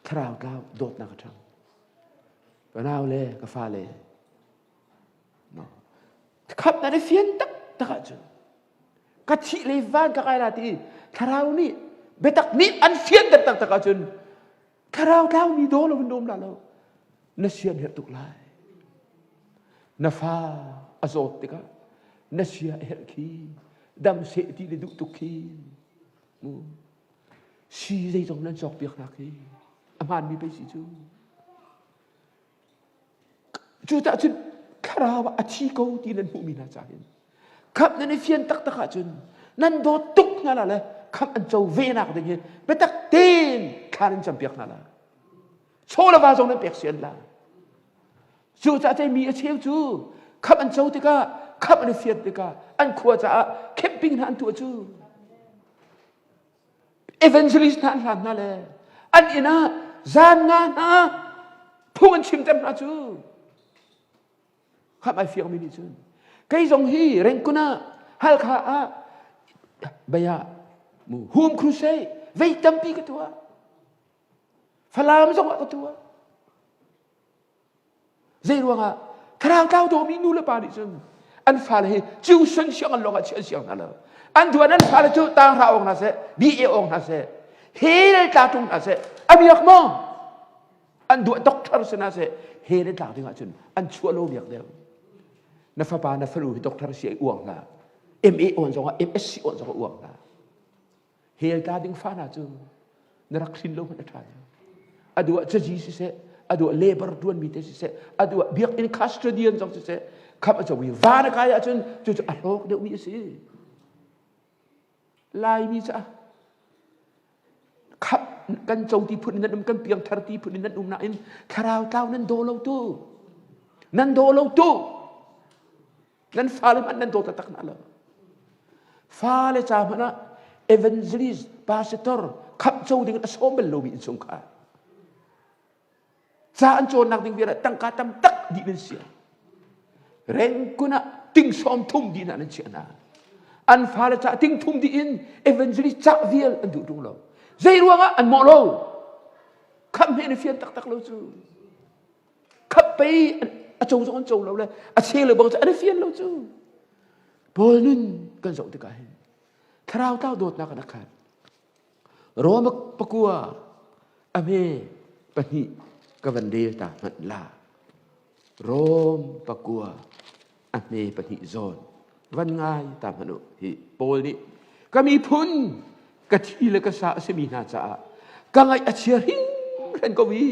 A: ทราวเจ้าโดดหนักทั้งปนาวเลยกฟ้าเลยคำนั้นเฟียนตักจูกัจฉิเลวานก็ใครละที่ทราวนี่เบตักนี่อันเฟียนแต่ตักจนคราวเรามีโดนวันโดมแล้วนัชเชียนเหตุตุกลายนัฟาอโศติกะนัชเชียเหตุขีดัมเสติเลดุตุกีมูชีใจตรงนั้นจอกเปียกนักขีอามันมีไปสิจูตาจนคราวอาชีโกที่นั่นผู้มีนาจารินครับนั่นเฟียนตักจนนั่นโดตุกนั่นแหละคำอันเจ้าเวนักเดียเปตักเต้นขารินจำเปียกนั่นละโชลาวาจงนั้นเปียกเสียนละจู่จะใจมีอาชีพจู่คำอันเจ้าติกาคำอันเฟียนติกาอันขวดจะแคมปิ้งนั่นตัวจู่เอเวนเจลิสนั่นนั่นแหละอันนี้นะจานงานนะผู้กันชิมเต็มนะจู่คำไอเฟียมินิจู่ใครทรงฮีเร่งกุน่าฮัลข้าบายาฮูมครูเซ่เวทัมปีกันตัวฟลามส่งกันตัวเจรวงะคราวเก้าตัวมีนูเลปาดิซึมอันฟาเลจิวสันเชียงอันลงอันเชียงเชียงนั่นแหละอันตัวนั้นฟาเลจูตางราองนั่นเสบีเอองนั่นเสเฮเลตาตุงนั่นเสอาบิยักมองอันตัวด็อกเตอร์เสนั่นเสเฮเลตาตุงอันจุนอันชัวโลบิยักเดียวนัฟปานัฟรูด็อกเตอร์เสียอ้วงละMA อ่อนจังว่า MSc อ่อนจังว่าอ้วงละเฮลตาดิ้งฟ้าน่าจูนรักสินโลกมันจะทายอดูว่าจะจีสิเสอดูว่าเลเบอร์ดวนมีเตสิเสอดูว่าเบียกอินคัสเตเดียนจังสิเสข้าพเจ้าวิวานกายจุนจู่ๆอโลกเดี๋ยวมีสิลายมีจ้ะขับ กันโจที่พุ่นนั้นกันเปียงทารตีพุ่นนั้นน่ะอินทาราวเต้านั้นโดเราตู้นั้นโดเราตู้นั้นฟ้าเลยมันนั้นโดตักนั่นละฟ้าเลยจามันนะเอเวนเจลิสพาสเตอร์ขับโจดิ่งอสมเบลโลบินสงขาจานโจนักดิ่งเบียร์ตั้งการตั้มตักดีนั่นเสียเร่งกุนะติ้งสอมทุ่มดีนั่นเสียนะอันฟ้าเลยจาติ้งทุ่มดีอินเอเวนเจลิสจักเวียลอันดูตรงเราใจรัวงะอันมอโลคำเห็นเฟียนตักเราจูขับไปอาจงจะอันโจเราเลยอาเชลเลยบอกจะอันเฟียนเราจูบอลนุ่นกันส่งตะกายทราวเต้าโดดนักนักขัดรอมาปะกัวอเมปะนิกวันเดตามันลาโรมปะกัวอเมปะนิโซนวันง่ายตามมนุษย์ที่โปลนี่ก็มีพุนกะทีและกะสะเสมีนาจากังไออาเชียริงเรนกวี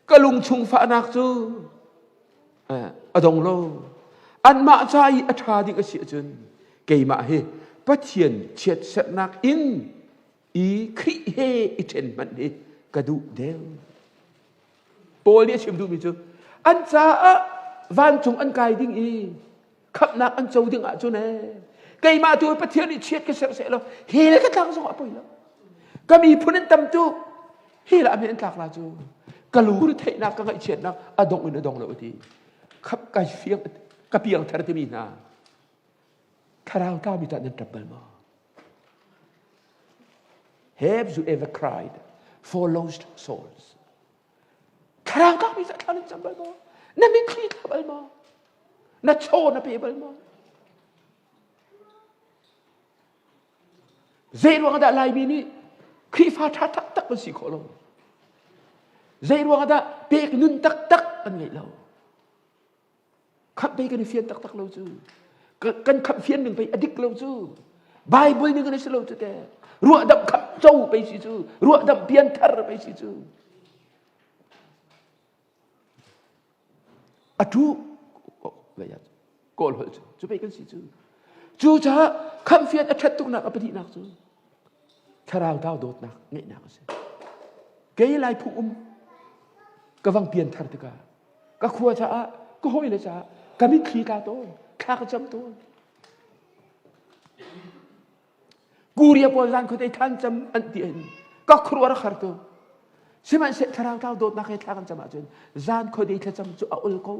A: ก็ลุงชุงฟ้านักจูอดงโลอันมาใจอัฐาดิกเสียจนเกยมาเฮปัจเจียนเฉียดเสนักอินอีคริเฮอิเทนมันเฮกระดูเดียวโปเลียชิมดูมิจูอันจ้าวันจงอันไกดิ้งอีขับนักอันโจดิ้งอาจูเน่เกยมาตัวปัจเจียนเฉียดกันเสร็จแล้วเฮเลยก็ตั้งสองอภัยแล้วก็มีผู้นั้นตำจูเฮละอเมริกาลาจูก็รู้หรือเทนักก็ไอเฉียดนักอดงอินอดงเราทีขับไกเฟียงกะเปียงทาร์ติมีนาทาราวเต้ามีแต่นั้นตรับบลมา Have you ever cried for lost souls ทาราวเต้ามีแต่นั้นตรับบลมานั่นไม่คลีตรับบลมานั่นโชว์นั่นเป็นบลมาเจรวงดาลายมีนี่คลีฟ้าทักตักมันสิโคลงเจรวงดาเปกนุนตักอันไงเราขับไปกันเฟียนตักเราจูกันขับเฟียนหนึ่งไปอดิกเราจูไบเบิลหนึ่งกันในสโลจูแต่รัวดำขับเจ้าไปสิจูรัวดำเปียนทาร์ไปสิจูอะทูเวียดโกลหัวจูไปกันสิจูจ้าขับเฟียนอัดตุกนักอปฏินักจูถ้าเราเท่าโดดนักเงี้ยนักสิเกยไลผู้ก็วังเปียนทาร์ตกาก็ขัวจ้าก็ห้อยเลยจ้าก็มีขีกาโตข้าก็จำโตกูเรียบร้อยคนได้ท่านจำอันเดียนก็ครัวรักขัดโตใช่ไหมเสร็จถ้าเราเท่าโดดนักให้ท่ากันจำอาจารย์จานคนได้ท่าจำจุเอาอุลกู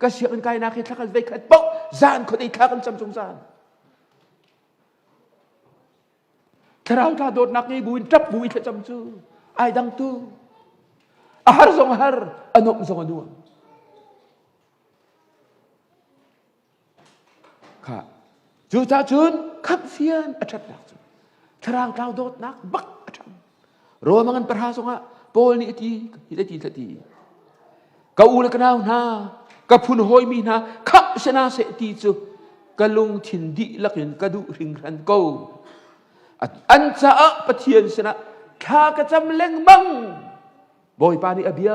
A: ก็เสียกันไกลนักให้ท่ากันเวกัดปุ๊บจานคนได้ท่ากันจำจงจานถ้าเราเท่าโดดนักให้บุญจับบุญท่าจำจุไอ้ดังตู้อาหารส่งอาหารอนุส่งอนุค่ะจูจ่าจุนขับเฟียนอัจฉริยะทรางดาวโดดนักบักอัจฉริรวมกันประหารสงะโพลนี่ทีฮิตทีกาอูเลกันเอาหน้ากับพุนหอยมีหน้าขับชนะเสตีจูกะลุงทินดีลักยันกระดูริงรันโกอันจะปะเทียนชนะข้ากระจำเล่งบังบอยปานีอเบีย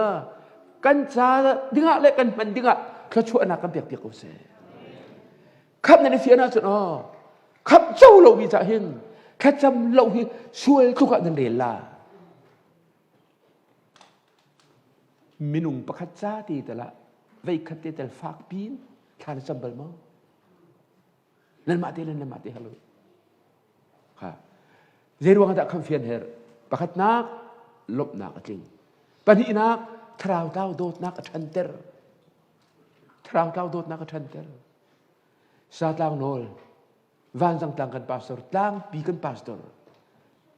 A: กันจะดิ้งะเล็กกันมันดิ้งะข้าช่วยนักกันเปียกๆเอาเสขับในเฟียน่าจะขับเจ้าเราวิจารณ์แค่จำเราที่ช่วยทุกคนเรียนละมินุงประคัตจ้าตีแต่ละไว้คัดแต่ละฝากปีนทานจำเบลมั้งนั่นมาตีฮัลโหลค่ะเรื่องว่าจะคำเฟียนเหรอประคัตนักลบนักจริงปนินักทราวเต้าโดดนักทันเตอร์ทราวเต้าโดดนักทันเตอร์ซาตางโนลวันจังตังกันพาสตอร์ตังปีกันพาสตอร์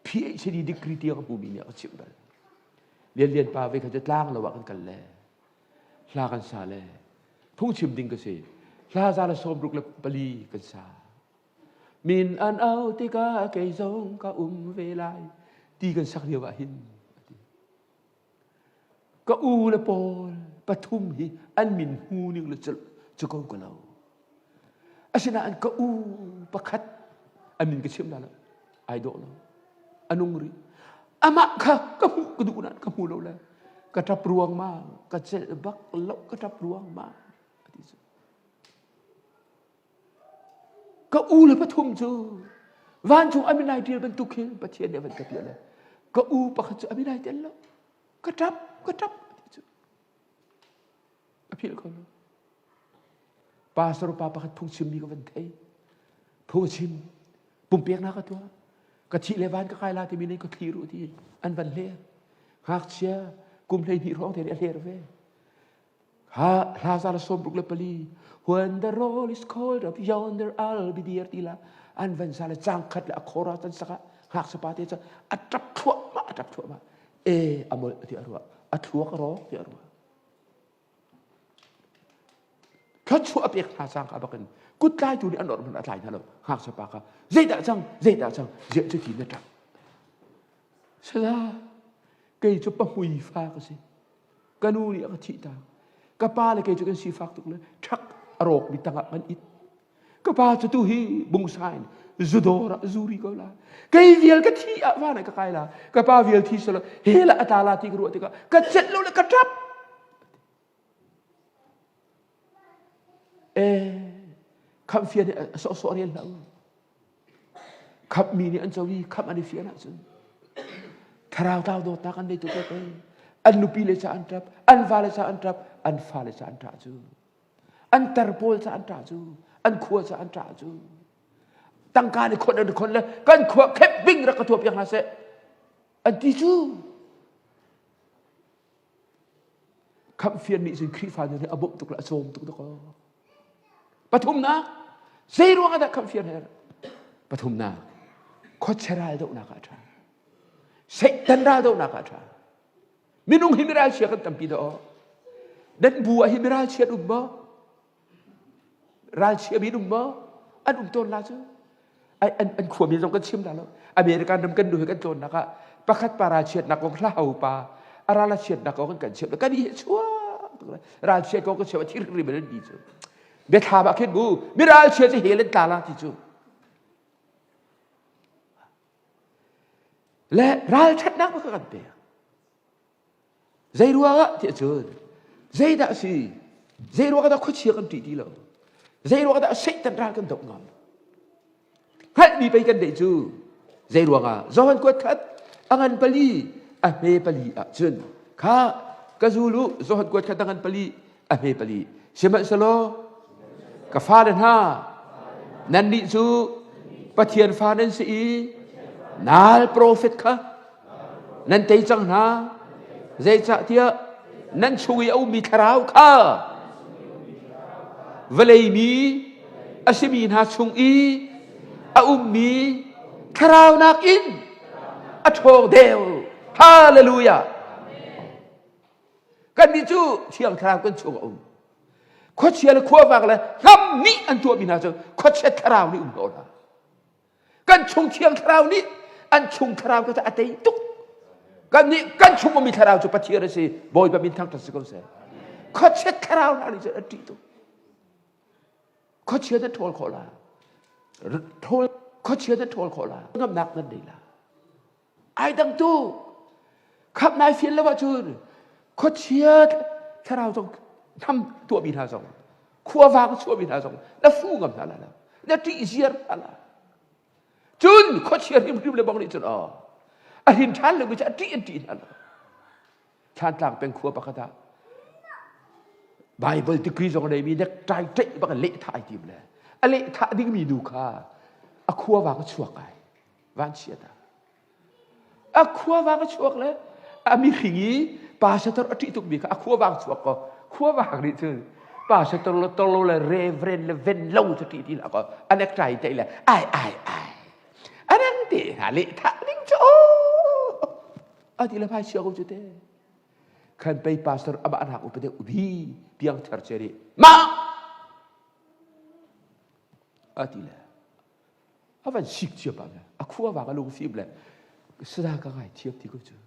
A: พี่เฉลี่ยดีกรีเดียกับผู้มีเนี่ยก็ชิมกันเรียนป่าเวกจะตังระหว่างกันเลยลากันซาเลยผู้ชิมดิ้งก็เสียลาซาละสมรุกละปลีกันซามินอันเอาติกาเกยซงกาเวลาตีกันสักเดียวหินก็อูละปอลปทุมฮีอันมินหูนึงละจะก้าวกันเราอาชนะอันก็อูประคัดอันมินก็เชื่อมได้ละไอดอลอันนุ่งรีอามาค่ะก็หูก็ดูนั่นก็หูเราแล้วก็ทับรวงมากก็เจ็บบักแล้วก็ทับรวงมากก็อูเลยปทุมจูวันจูอันมินไอเดียเป็นตุกเฮปะเชียนเนี่ยเป็นกระเปียเลย ก็อูปะขัดจะไม่ได้เต็มแล้วก็จับอภิลคนปาสรุปาปะขัดพุ่งชิมมีก็วันไทยพุ่งชิมปุ่มเปียกนักตัวกะทิเลวานก็ใครลาที่มีในก็ทีรู้ที่อันวันเล่หากเชียกุมเลยมีร้องเทเรียร์เวฮาซาลสมบุกเลปลี when the roll is cold up yonder I'll be there ทีละอันวันซาลจังขัดละโคราตันสักหากสปาเตจะอัดจับทั่วมาอมลที่อรัวอัดทั่วก็ร้องที่อรัวเขาชั่วเปียกหาสังกับกันกุดไล่จูนี่อันนอมันอะไรนั่นหรอหากสปาค่ะเจดาจังเจะกินนะจ๊ะใช่ละเกยจะปะหุยฟ้าก็สิกันนู่นนี่ก็ชิตากระป้าเลยเกยจะกันสีฟ้าตุกเลยชักอรกมีตังกันอิดกระป้าจะตุฮีบุงไซน์จุดอระจูริก็ละเกยเวียลก็ที่อ่ะว่าไหนก็ใครละกระป้าเวียลที่สละเฮละอัตาลาที่กรัวที่ก็เจ็ดแล้วเลยกระทับคำเฟียนสอเรียนแล้วคำมีนี่อันจะวีคำอันนี้เฟียนอ่ะซึ่งถ้าเราเท่าโดดนักอันนี้ตัวเองอันนุปีเลสอันทรัพอันฟาเลสอันทรัพอันฟาเลสอันทรัพจูอันตร์โพลสอันทรัพจูอันขัวสอันทรัพจูตั้งการในคนเลยกันขัวแคบวิ่งรักกระทบอย่างนั้นเสอันที่จูคำเฟียนนี่สิ่งครีฟานอยู่ในอบุตุกละโสมตุกตะกอปฐุมนาเสียรู้กันแต่คำเฟียนเหรอปฐุมนาโคชราลดูนักอาจารย์เสตันราดูนักอาจารย์มินุงฮิมราเชียกันตั้มปีดอดันบัวฮิมราเชียดุมบ่ราเชียบิดุมบ่อันต้นลาจูอันขวบมีตรงกันชิมแล้วอเมริกันดำกันดูกันโจนนะครับประคัตปาราเชียนักของข้าวปลาอาราเชียนักของกันเชียแล้วก็ดีชัวราเชียก็เชียว่าที่ริบเรนดีจูเบทาบักเก็ตบูมิราเชียจะเฮเลนตาลาที่จูและราชัดนักมันก็กันเปียใจรัวก็ที่จูใจด่าสิใจรัวก็ต้องคุยเชียกันตีแล้วใจรัวก็ต้องเสกตันรากันตกงานฮัดมีไปกันเดจูใจรัวก็จอห์นกวดคัดอังปลีเมปลีจุนข้ากะจูลุจอห์นกวดคัดอังปลีเมปลีเชมันสโลกฟ้าเดินห้านันดิจูปะเทียนฟ้านั้นสีนาลโปรเฟตค่ะนันเตจังนาใจจะเทียนันช่วยเอามีทราวค่ะเวลัยมีอาชิมีนาชุงอีอามีทราวนักอินอัทโอเดลฮาเลลูยากันดิจูเชียงทราวกันชงขดเชียร์ขั้วฟังเลยทำนี่อันตัวมีนาจงขดเชียร์คราวนี่โดนกันชงเชียงคราวนี้อันชงคราวก็จะอัตติตุกกันนี่กันชงมันมีคราวจะปฏิเสธสิบอยแบบมีทั้งตัดสินใจขดเชียร์คราวนั่นจะอัตติตุกขดเชียร์จะโทษขอลาโทษขดเชียร์จะโทษขอลาน้ำหนักนั่นดีละไอ้ดังตู้ขับนายเฟียนแล้วว่าจูนขดเชียร์คราวจงทำตัวบินหาสองขั้ววางชั่วบินหาสองแล้วฟูกับนั่นแล้วแล้วที่เชียร์อะไรจุนเขาเชียร์ริมเลยบอกนี่จุนอาหินชันเลยไม่ใช่ที่นั่นชาติต่างเป็นขั้วปะกะตาไบเบิลที่กรีซองในมีนักใจเจ๊บักเละท่าทีมเลยเละท่านี่ก็มีดูค่ะขั้ววางชั่วไงวางเชียร์นะขั้ววางชั่วเลยมีขิงี้ป่าชะตรที่ตุกมีค่ะขั้ววางชั่วก็ขั้ววางนี่คือป่าชะตรเลยเรเวรเลเวนเล่าจะที่แล้วก็อันนี้ใจใจเลยไออันนั้นตีหาเละท่านิ่งโจที่ละพายเชียวกูจุดเต้ขันไปป่าชะตรอับอันหักอุปเดอุบีเพียงเธอเจริมาที่ละวันสิกเชียบอะไรขั้ววางก็ลงฟิบเลยสุดาก็ไงเทียบที่กูจุด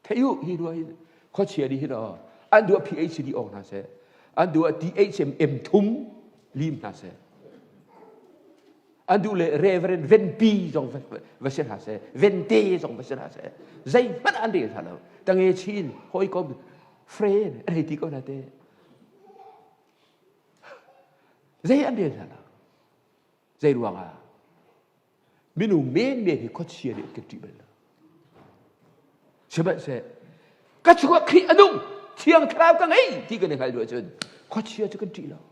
A: เที่ยวฮิโร่เขาเชียร์ดีฮิโร่อันดูPhD ออกนะเซ่อันดูDHMM ทุ่มลิมนะเซ่อันดูเลยเรเวรนเวนปีจงวัชนะเซ่เวนเตจงวัชนะเซ่ใจมันอันเดียวกันแล้วตั้งเอชินหอยก็เฟรนอะไรที่ก็นั่นเต้ใจอันเดียวกันแล้วใจรู้ว่ามินูเมนที่เขาเชียร์เนี่ยก็จีบเลย ใช่ไหมเสก็ชัวขี้อนุ่งเชียงคราวกันไงที่กันในใครด้วยจนข้อเชียร์จะกันจีแล้ว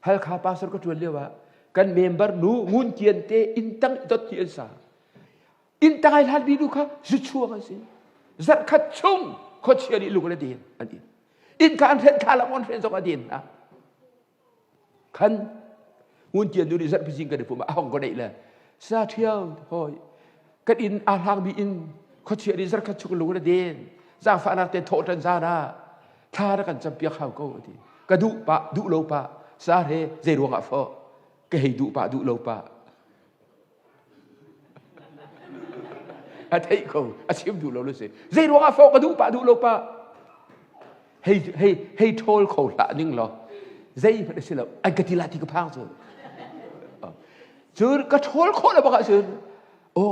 A: ฮัลคาปาสก็ชวนเรียกว่ากันเมมเบอร์นูงุนเกียนเตอินตังดอทเทียนซาอินตังไอ้ฮัลบีดูค่ะจุดชัวกันสิจัดขัดชงข้อเชียร์นี่ลูกละเดียนอันนี้อินการเทนคาละมอนเฟนสองอดีนนะขันงุนเกียนดูดิจัดพิจิงกันเดี๋ยวผมเอาของก็ได้เลยซาเทียวโอ้ยกันอินอาลังบีอินข้อเชียร์นี่จัดขัดชงลูกละเดียนจางฟ้านักเตะโทษทันซาดาท่ากันจำเปียกข้าวก็ดีกระดูปะดูโลปะซาเฮเจรวงอ่ะฟอก็ให้ดูปะดูโลปะอะไรก็อาชีพดูโลเลยสิเจรวงอ่ะฟอก็ดูปะดูโลปะให้โทษเขาละนึงหรอเจไม่ได้สิแล้วอันกติลาที่ก็พังสุดจุดก็โทษเขาแล้วบอกว่าจุดโอ้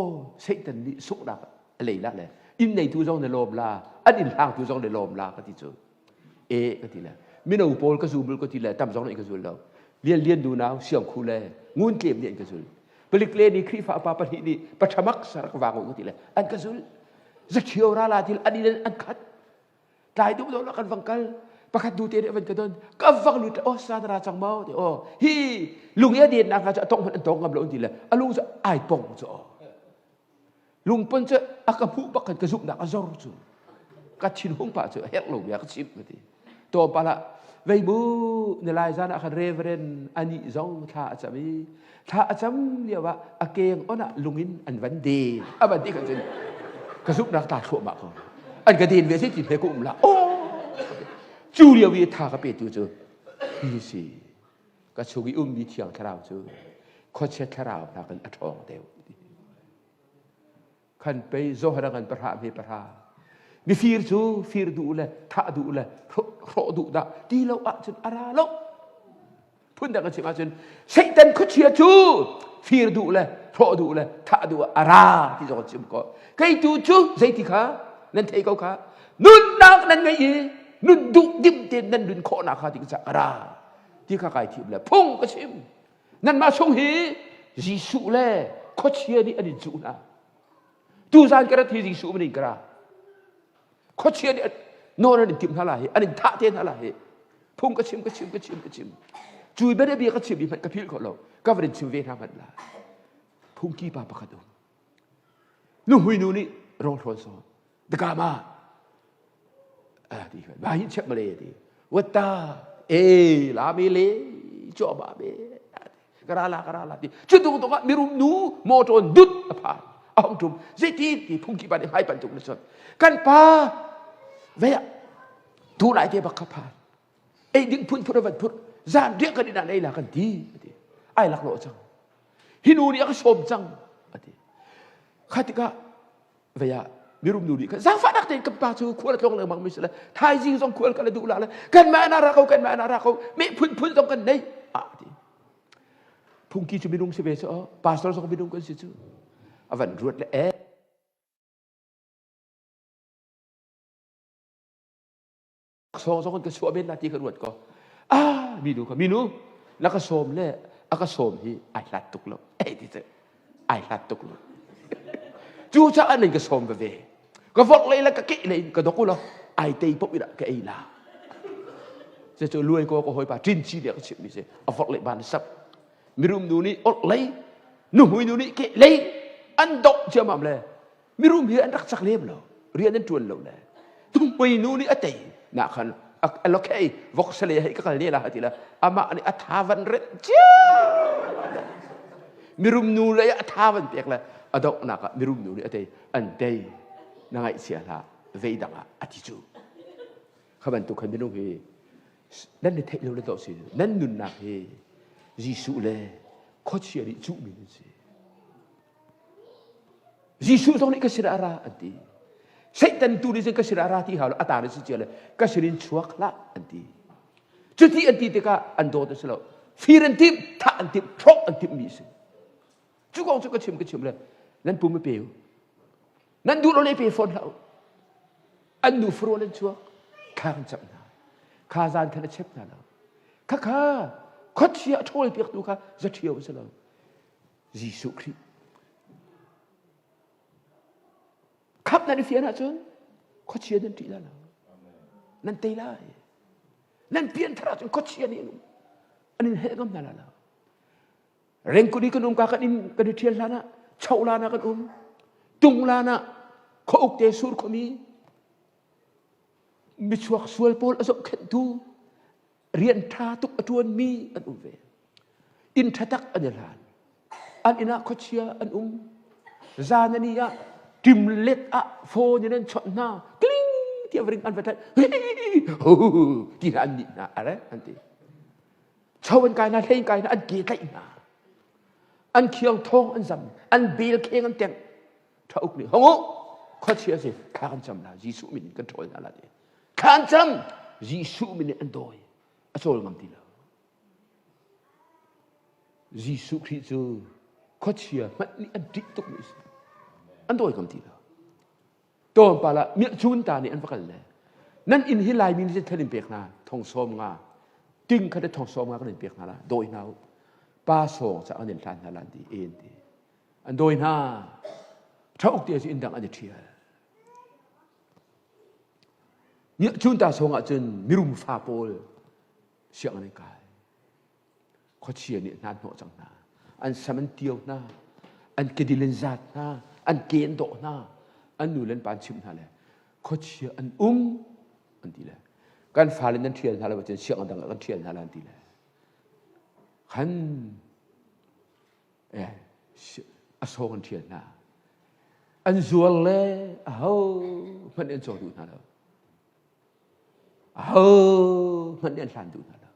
A: เสกแต่นี่สุกนักอะไรละเลยอินในทุกช่องในลมลาอันอินทางทุกช่องในลมลาก็ที่จุดก็ที่ละมินาอุปอลก็สูบก็ที่ละตั้มช่องในก็สุดแล้วเรียนดูน้ำเสี่ยงคูเลยงุนเกมเนี่ยก็สุดบริกเลนี่ครีฟ้าปาปนินี่ปัทมักสารกวางก็ที่ละอันก็สุดจะเชี่ยวราลาที่อันนี้อันขัดตายดูโดนกันฟังกันประคัดดูเตะวันกันโดนก็ฟังดูโอ้ซาตราจังเมาเดี๋ยวฮีลุงเอเดียนนางจะต้องมันต้องกับลุงที่ละลุงจะไอปงจะลุงเปิ้ลจะอากาศบักกันกระสุนนักจอร์จูกัดชินหงป่าจะเฮกลงอยากชิมกันทีตัวปะละเว้ยบูในลายจานอาคาเรเวรนอันนี้จงท่าอาจารย์ท่าอาจารย์เรียกว่าอาเกงอ่ะลุงอินอันวันเดย์วันเดย์กันจริงกระสุนนักตาชั่วมากคนอันกระดิ่งเวสิจิตเพกุมละโอ้จูเลียวีท่ากระเปิดจูจูนี่สิกระชูกิมีเทียงคราวจูข้อเช็ดคราวท่ากันอัดทองเดียวขันไปโซฮากันประหารมีประหารมีฟีร์จูฟีร์ดูเลยท่าดูเลยโรดูดาดีแล้วอาจจะอะไรลกพูดดังกันใช่ไหมจนเซตันเขาเชียร์จูฟีร์ดูเลยโรดูเลยท่าดูอะไรที่จะชิมก็ใครดูจูใจที่ขานั่นเทเขาขานุ่นนักนั่นไงนุ่นดุดิมเต้นนั่นนุ่นโคนักขาที่จะอะไรที่ข้าใครทิมเลยพุ่งก็ชิมนั่นมาชงฮียิสุเลยเขาเชียร์นี่อันนี้จูนะตูซานกระที่ยิสุมันนี่กระเขาเชียร์นี่โน่นนี่ทิมอะไรอันนี้ท่าเต้นอะไรพุ่งก็ชิมจุยไม่ได้เบียก็ชิมมันกระพิ้ลเขาเราก็เป็นชิมเวทามันละพุ่งกี่ปาปะกระดุมนุ่มหุยนู่นี่รองทอนซอนตะกามาดีกันบาหินเช็คมาเลยดีวัตตาลาเมเลจอบาเบกระลาดีจุดตรงตรงมีรุมนูโมโตนดุดอภาเอาจุ่มเจตีที่พุ่งกี่ปาได้ให้ปันจุกนั่นส่วนกันป้าเวียทุไลเทบักขพาดิ้งพุ่นพุทธวัตพุทธจานเรียกกันนั่นไอ้ละกันดีไอ้หลักโลจังฮินูนี่ก็ชมจังข้าติกาเวียมีรูปดูดีกันสร้างฝันนักเตะกับปาจูควรจะลงเลยบางมิสละไทยจริงต้องควรกันดูละเลยกันมานาราเขาไม่พุ่นต้องกันได้พุ่งกี่จะมีนุ่งเสบียงปาสตอร์ส่งมีนุ่งกันสิจูอาวันรวดเลยสองคนก็ชัวเป็นนาทีกันรวดก็มีดูก็มีนูแล้วก็โสมเลยก็โสมที่ไอ้ลัดตุกลงที่เจอไอ้ลัดตุกลงจูจ้าอันนี้ก็โสมไปเวก็ฟอกเลยแล้วก็เกะเลยก็ดอกกูเหรอไอ้เตยปุ๊บอีละก็ไอ้ละจะรวยก็หอยป่าจินชีเดียก็ชิบมีเสียเอาฟอกเลยบานซับมีรุมดูนี่อดเลยนุ่มหุยดูนี่เกะเลยอันดอกเชื่อมั่นเลยมีรุมเฮียอันรักสักเล่มเหรอเรียนนั่นจวนเหรอเลยตุ้มหุยดูนี่อัตย์นักขันโอเควกเสลียให้ก็กันนี่ละฮะทีละอามาอันนี้อัฐาวันเรจ้ามีรุมนูเลยอัฐาวันเปียกเลยอดอกนักมีรุมนูนี่อัตย์อันเดย์นั่งไอเสียละเวดังอัติจูข้ามันตุกันไม่รู้เฮนั่นในเทคโนโลยีสินั่นนุนนักเฮยิสุเลยข้อเชียร์จูมินสิยิสุตรงนี้ก็เสียอะไรอันที่เสตันตูนี่จะก็เสียอะไรที่หาอัตตานี่สิเจเลยก็เสียนชัวคละอันที่จุดที่อันที่เด็กอันโดดสิแล้วฟีรันทิมท่าอันทิมพรกอันทิมมีสิจุกองจุกก็ชิมเลยนั่นปุ่มไม่เปรี้ยวนั่นดูเราเลยไปฝนเราอันดูฟรูนั่นชัวข้างจับนาข้าจานขนาดเช็บนาเราข้าข้าเชียร์ช่วยเปียกดูข้าจะเชียร์ไปซะแล้วยิสุคริ นั่นเฟียนะจนเขาเชียร์นั่นตีแล้วนั่นตีไล่นั่นเปลี่ยนทราจนเขาเชียร์นี่นุ่มอันนี้เหตุการณ์นั่นแหละเร่งกุดีกันกันอินกันเทียนลานะเช่าลานะกันตุงลานะเขาอุกเตสูร์เขามีช่วงสวลโพลอสเข็นดูเรียนท่าตุกอตวนมีอันเวอินทัตักอันเดลานอันอินาเขาเชียอันจานันนี่อะทิมเล็ดอะโฟนี่นั่นช็อตหน้ากลิ้งที่อเวริงอันเวทันเฮ้ยโอ้ที่อันนี้นะอะไรอันที่ชาวอันกายนะเล่นกายนะอันเกยร์นะอันเคียงทองอันจำอันเบลเคียงอันเต็มถ้าอุกนี่ฮงเขาเชียสิข้ากันจำละยิสุมินกันโถยนั่นแหละดิข้าจำยิสุมินอันโดยอโศกงามทีละยิสุคริสต์เขาเชียมันนี่อันดิตุกนี่อันโดยงามทีละตัวปาละเมียจุนตานี่อันฟังเลยนั่นอินฮิลายมินจะทะเลเปียกนาทองส้มงาติ้งเขาได้ทองส้มงาก็เลยเปียกนาละโดยนาป้าส่งจากอันเดินทางนาลันดีเอ็นดีอันโดยนาถ้าอุกเดียสิอินดังอันเทียเนี่ยจุนตาส่งอาจจะมิรุมฟาโปลเสียงอะไรกันเขาเชียร์เนี่ยนานโนจังนาอันสมันเตียวนาอันเกดิเลนซัดนาอันเกนโดนาอันนูเลนปานชิมนาเลยเขาเชียร์อันอันดีเลยการฟาเลนนั่นเทียนนาเลยว่าจะเสียงอันดังอันเทียนนาลันดีเลยขันอโศกันเทียนนาอันจวนเลยมันเอ็นโจดูนาแล้วมันเอ็นสันดูนาแล้ว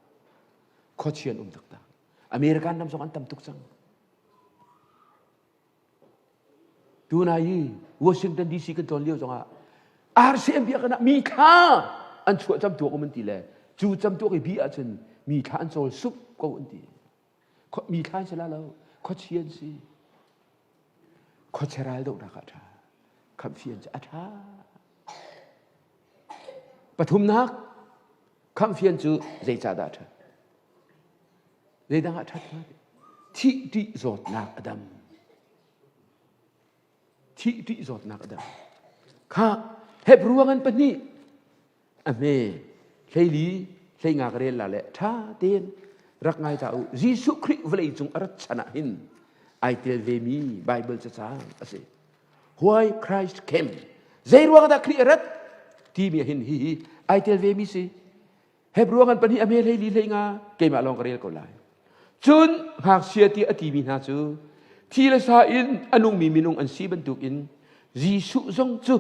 A: เขาเชียร์ต่างๆอเมริกันนำส่งอันตั้มตุกจังดูนายวอชิงตันดีซีกันตอนเลี้ยวจังอ่ะRCM เบียกันนะมีค่าอันช่วยจำตัวก็มันตีเลยจู่จำตัวกับบีอาจจะมีค่าอันโซลซุปก็มันตีมีค่าเสร็จแล้วเขาเชียร์สิเขาเชื่ออะไรดอกนักท่าคำเชียร์จะท่าปฐุมนักคำเชียร์จะใจจ่าดาท่าใจดังท่าที่ที่จอดนักอดัมที่ที่จอดนักอดัมข้าเห็บรัวกันปนี่อเมใช่ลีใช่งากเรียนละแหละท่าเตียนรักไงจ้ายิสุคริสต์เวลาจงอรัชนะหินไอเทลเวมีไบเบิลจะสร้างอะไร Why Christ came ใจรัวกันตาคริสต์รัฐที่มีหินฮีไอเทลเวมีสิเห็บรัวกันปนี่อเมใช่ลีใช่งาเกมาลองเรียนก็ไล่จนหากเสียที่อธิบินาจูที่ละสาอินอนุมีมินุงอันซีบรรทุกอินยิสุจงจู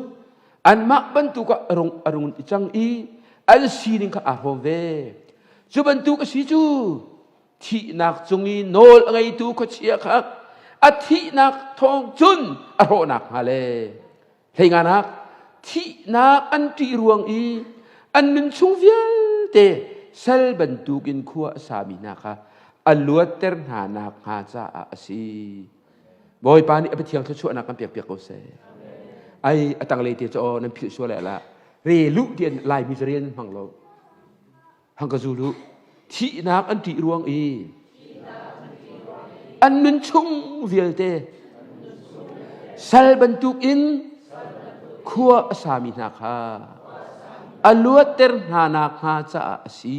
A: อันมักบรรทุกอรุณจังอีอันซีนิงกับอาโฮเวจูบรรทุกสิจูที่นักจงอีโนลไงตูก็เชียครับอาทินักทองจุนอโรนักฮาเลเฮงานักที่นักอันที่รวงอีอันนึงชงเวียเตเซลบรรทุกินขัวสามีนักอันลวดเตอร์หานักหาจ้าอาศีบอยปานี่เอาไปเที่ยวชั่วนักกันเปียกๆก็เซ่ไอ้ตังเลยเตียจะนั่นผิวชัวแหละละเรลุเดียนลายมิเรียนพังโลพังกจูลุที่นักอันที่รวงอีอันนึงชงเวียเตเซลบรรทุกอินขัวสามีนักฮาอันลวดเตอร์หานักหาจ้าอาศี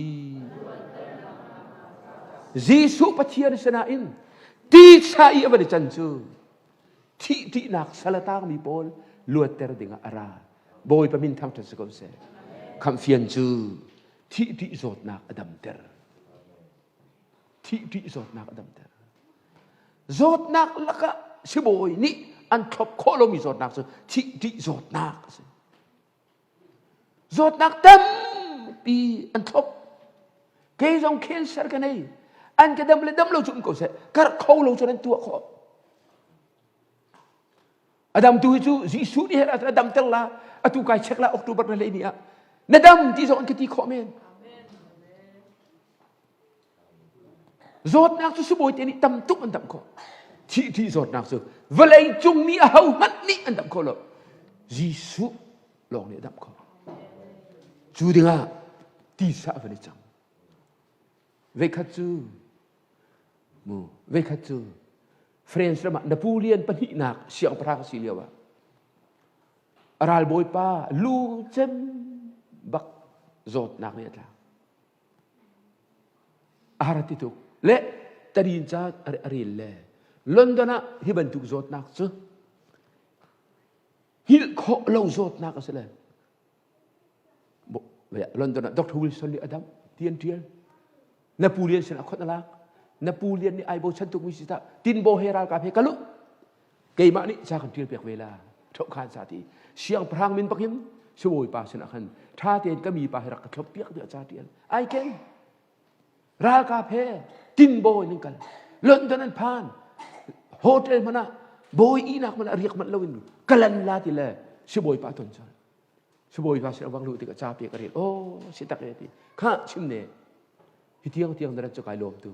A: Yesu patian senain ti sai abadi chanchu ti nak salatang mi pol luater dinga ara boy pamin tham ta sekau se kam fian chu ti zot nak adam ter ti zot nak adam ter zot nak laka si boy ni an thop kholo mi zot nak so ti zot nak tam pi an thop ke jong cancer ka neiอันก็ดำเลยดำเราจุ่มก็เสร็จก็เขาเราจนตัวเขาอดัมตัวจูยิสุนี่เหรออดัมเตล่าอตุกายเช็คละออกตัวบัตรเลยนี่อ่ะนดำที่สอนกติขอเมนจอดนักสุบอยเตนี่ตั้มตุกอันดับเขาที่จอดนักสุเวลาจุงนี่เอามันนี่อันดับเขาเลยยิสุลองเนี่ยอันดับเขาจูดิงะที่สาวันนี้จังเวคัตจูเวคัตจูเฟรนส์ละมานาปูเลียนปนินักเสียงพระกสิเลียวะ aral boy pa lu chem bak zot nak ni atla arat itu le tarin cha aril le Londona hiban tuk zot nak chu hil kho lo zot nak asle bo Londona Dr. Wilson ni Adam tien tien Napoleon sen akhot nalak Napoleon ni ai bo chan tuk mi sita tin bo heral ka phe kalu kei ma ni cha kan til pek wela thok khan sa ti siang prang min pakim soi pa sen akhan tha ten ka mi pa herak ka thop piak de cha tian ai ken ral ka phe tin bo ni kan London an phan hotel mana boy inak mana riak man lawin kalan la ti le siboi pa ton cha siboi pa se awang lu ti ka cha pe ka ri o sitak e ti kha chimne hitiang tiang darat cha kai lom tu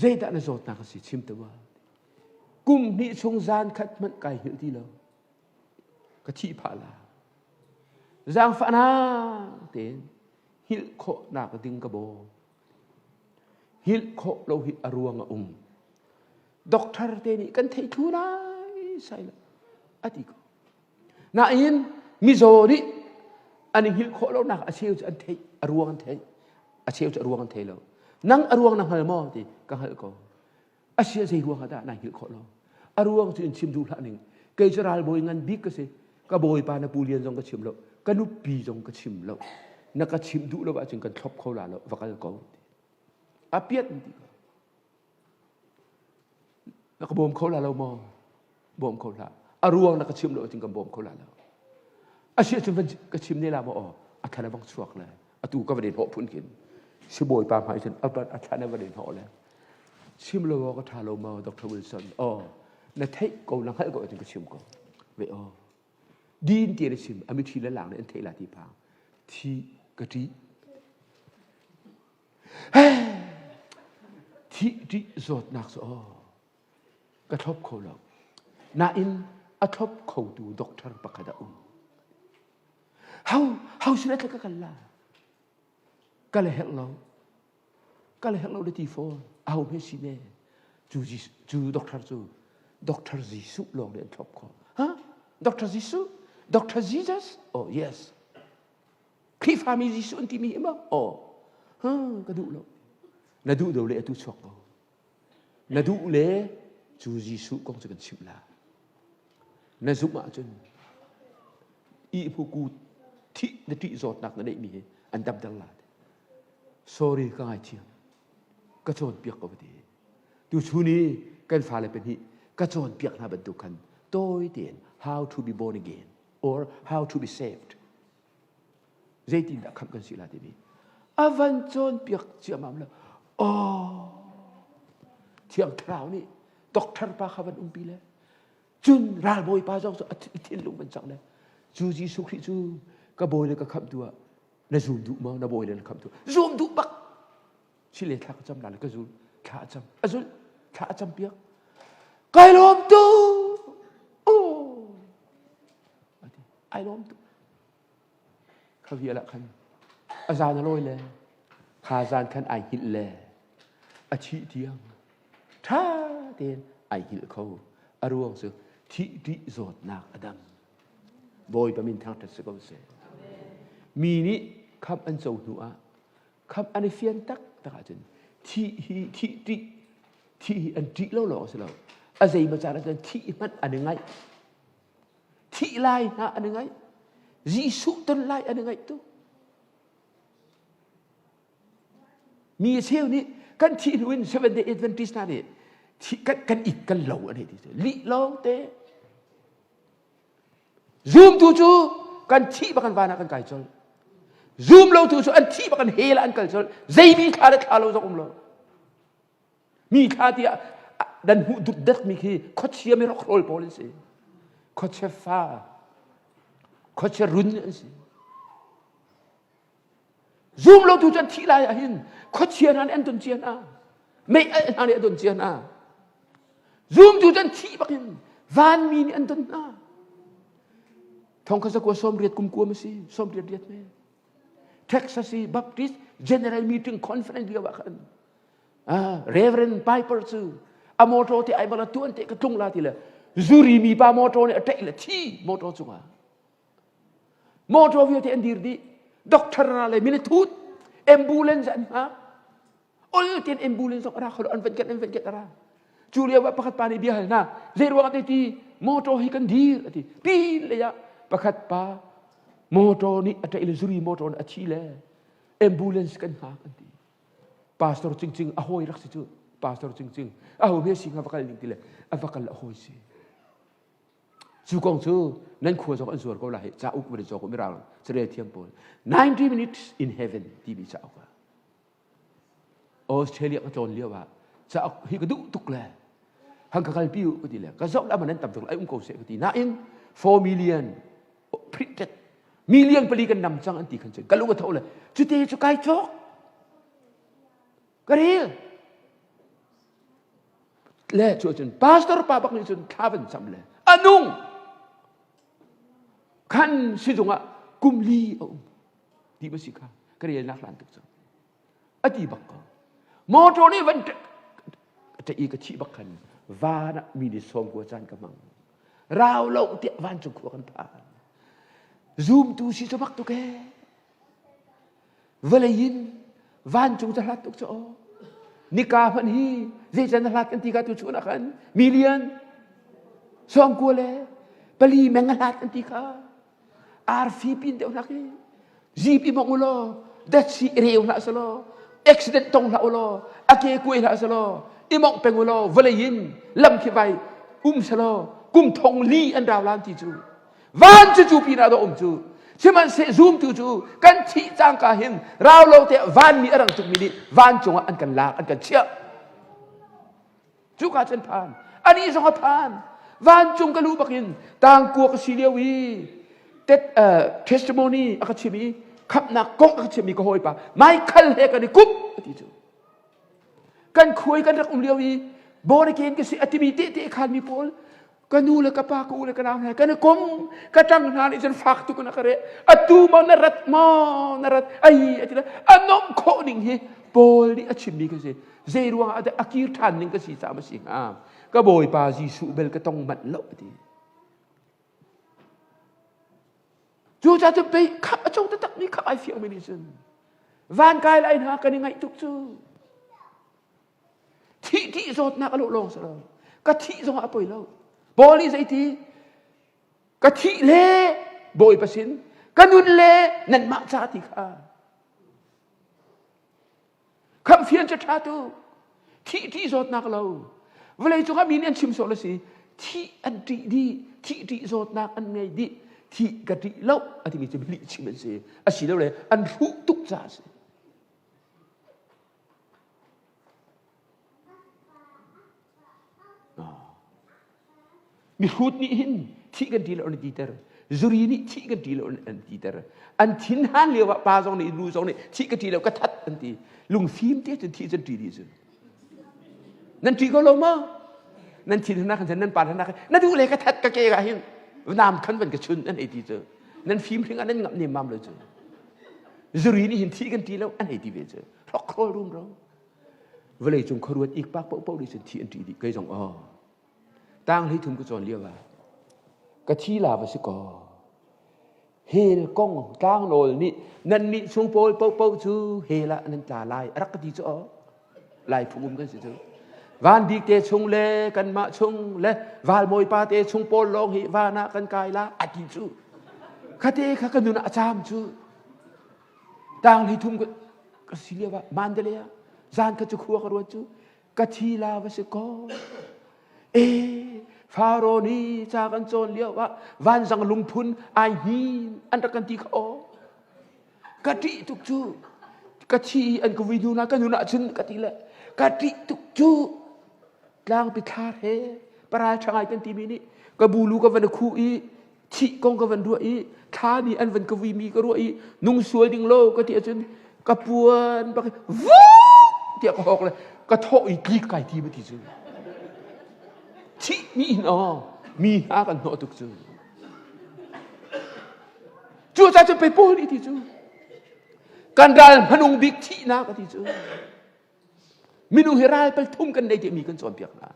A: zeida na zot na ka si chim tu wa kum ni chung zan khat man kai hil ti lo ka chi pha la zang fa na ten hil kho na ka ding ka bo hil kho lo hit aruang a doctor te ni kan thei thu nai sai la ati ko na in mi zo ni ani hil kho lo nak a cheu an thei aruang an thei a cheu aruang an thei lo nang aruang nang hal mo ti ka hal ko a sia sei ruang ada na hil kho lo aruang chu in chim du la ning ke jaral boy ngan bik ka se ka boy pa na pulian jong ka chim lo ka nu pi jong ka chim lo na ka chim du lo ba ching kan thlop kho la lo va kal ko a piat ti nak bom kho la lo mo bom kho la aruang nak chim lo ching ka bom kho la lo a sia chim ka chim ne la mo a thana bang chuak la atu ka vadin ho phun kin si boy pa phai chen a thana vadin ho la chim lo ko tha lo mo Dr. Wilson na thei ko na hal ko ching ka chim ko ve din ti le chim ami thi la lang ne thei la ti pa thi ka ti thi zot nak soกระทบเขาเรานาอินอัทบเขาดูด็อกเตอร์ปะกะดาhow should I take a kala kala hello de tifo au me sine ju doctor jisu long de top ko ha doctor jisu doctor Jesus oh yes cliff ha mi jisu anti mi ma ha ka du lo na du do le tu chok ko na du le Chú Giêsu con sẽ cần chịu là, na giúp mạ chân, y phụ cụ thị để trị giọt nặng để mi anh đâm đâm lại, sorry các ai chiang, các chọn việc có vấn đề, tu chú ni cái pha lại bên hi, các chọn việc na bên tu khăn, tôi tiền how to be born again or how to be saved, dễ tin đã khăm cần sự là thế mi, avan chọn việc chiang mam là, chiang thảo ni Doctor pa khawan umpile chun ral boy pa jong so atin lung ban chang le chu ji su khi chu ka boy le ka kham tu na zoom du ma na boy le kham tu zoom du bak chi le thak cham la ka zoom kha cham azul kha cham piak kai lom tu ai lom tu kha vi la khan azan loi le kha zan khan ai hit le a chi tiang tha tên ai hil khâu aruang su thi di zot nak adam boy pa min thang ta se ko se mi ni khap an zo nu a khap an fian tak ta ka chen thi an di lo lo se lo a zai ma cha ra thi man an ngai thi lai na an ngai jisu ton lai an ngai tu mi seu ni kan thi win 7 day Adventist na niที่กันอีกกันเหล่าอันนี้ที่ลิลองเตะซูมทูจูกันที่บักันวานากันไก่จอลซูมเราทูจูอันที่บักันเฮลอันไก่จอลใจมีขาเด็กขาเราจะอุ้มเรามีขาที่ดันหูดุดเด็กมีขี้ขดเชียไม่รักโรลโพลิสิขดเชฟ้าขดเชรุนนี่สิซูมเราทูจูอันที่ไรอะหินขดเชียนั้นอันตุนเชียนะไม่อันนี้อันตุนเชียนะ Zoom tu jan thi bakin van mi ni anton na thong kha ko som riat kum ko ma si som riat me Texas Baptist General Meeting Conference dia bakan Reverend Piper chu amoto ti ai bala tuan te ka tung la ti la zuri mi pa moto ni atai la thi moto chu motor vio te andir di doktor na le minitut ambulance an ha ol ten ambulance ok ra kholo an vet ra Julia wa pakat pa ni bihal na zero wa ti motor hi kan dir ati pi le ya pakat pa motor ni ata iluzuri motor na chile ambulance kan ha kan ti pastor ching ahoy rak si chu pastor ching ahoy me singa vakal ning tile avakal ahoy si chu kong chu nan khuwa jok an zuar ko la he cha uk bri jok mi rang sre thiam pol 90 minutes in heaven ti bi cha ka Australia ka ton liwa cha hi ka du tuk le hang ka kal piu ko ti le ka zok da man tam tuk ai ko se ko ti na ing 4 million printed million pali kan nam chang an ti khan chen ka lu ka thole chu te chu kai chok ka ri le chu chen pastor pa bak ni chun thaban cham le anung kan sidunga kumli di ba sika ka ri nak lan tuk chang ati bak ko motor ni van ta i ka chi bak kan va na mi ni som ko chan ka mang rao lo ti van chu ko kan pa zoom tu si cho bak tu ke velayin van chu ta lat tuk cho nika phan hi ze chan lat kan ti ka tu chu na kan million som ko le pali meng lat kan ti ka ar fi pin de na ke zip i mong lo dat si reu na sa lo accident tong la lo ake kuai la sa lo imong peng lo velayin lam ki bai sa lo kum thong li an daw lan ti chu van chu pi na do chu siman se zoom tu chu kan thi chang ka hin raw lo te van mi arang tuk mi ni van chung an kan lak an kan chia chu ka chen phan ani song phan van chung ka lu bakin tang ku ka siliawi tet testimony akachimi khap na kok akachimi ko hoi pa mai khal he ka ni kup ti chu kan khuai kan rak liawi bor ken ke si activity te khan mi pol kanu le ka pa ku le ka na kan kom ka tang na ni jen fak tu kana kare atu mo na rat ai atila anom kho ning he pol di achimi ka se zeruang ada akir than ning ka si sa ma si ha ka boy pa ji su bel ka tong mat lo ti chu cha tu pe khap a chong ta tak ni khap ai fiang mi ni jen van kai lai na ka ni ngai tuk chu thi zot na ka lo long sa lo ka thi zong a poi lo boli zai ti ka thi le boy pasin kanun le nan ma cha ti kha kham fian cha tha tu thi zot na ka lo vlei chu ka min an chim so la si thi an ti di thi zot na an ngai di thi ka ti lo ati mi che li chim se a si lo le an ru tuk cha se mi hut ni hin thi kan dil on ti ter zuri ni thi kan dil on ti ter an thin han lewa pa jong ni lu jong ni thi kan dil ka that an ti lung phim te chen thi chen ti di chen nan ti ko lo ma nan thi na kan nan pa na na du le ka that ka ke ga hin nam khan ban ka chun an ai ti che nan phim thing an ngam ni mam lo che zuri ni hin thi kan dil an ai ti ve che thok khol rum ro vlei chung khruat ik pak pau di chen thi an ti di kai jong tang hi thum ko chon liawa ka thi la ba si ko hel kong tang nol ni nan ni chung pol pau chu hela nan ta lai rak ti chu lai phum kan si chu van dik te chung le kan ma chung le wal moi pa te chung pol long hi wa na kan kai la ati chu kha te kha kan na acham chu tang hi thum ko ka si liawa mandalea zan ka chu khuwa ka ro chu ka thi la ba si ko Pharaoh ni cha kan chon liao wa van jang lungphun ai hi an ta kan ti kho ka ti tuk chu ka thi an ko vi du na ka nu na chin ka ti le ka ti tuk chu lang pi tha he para changai kan ti mi ni ka bulu ka van khu i thi kong ka van du i tha ni an van ka vi mi ka ro i nung suai ding lo ka ti chin ka puan ba vu ti ka hok le ka tho i klik kai ti ba ti chu chi mi no mi ha kan no tuk chu cha chu pe pol ti chu kan dal manung big chi na ka ti chu minu hiral pel thum kan dei ti mi kan chom piak na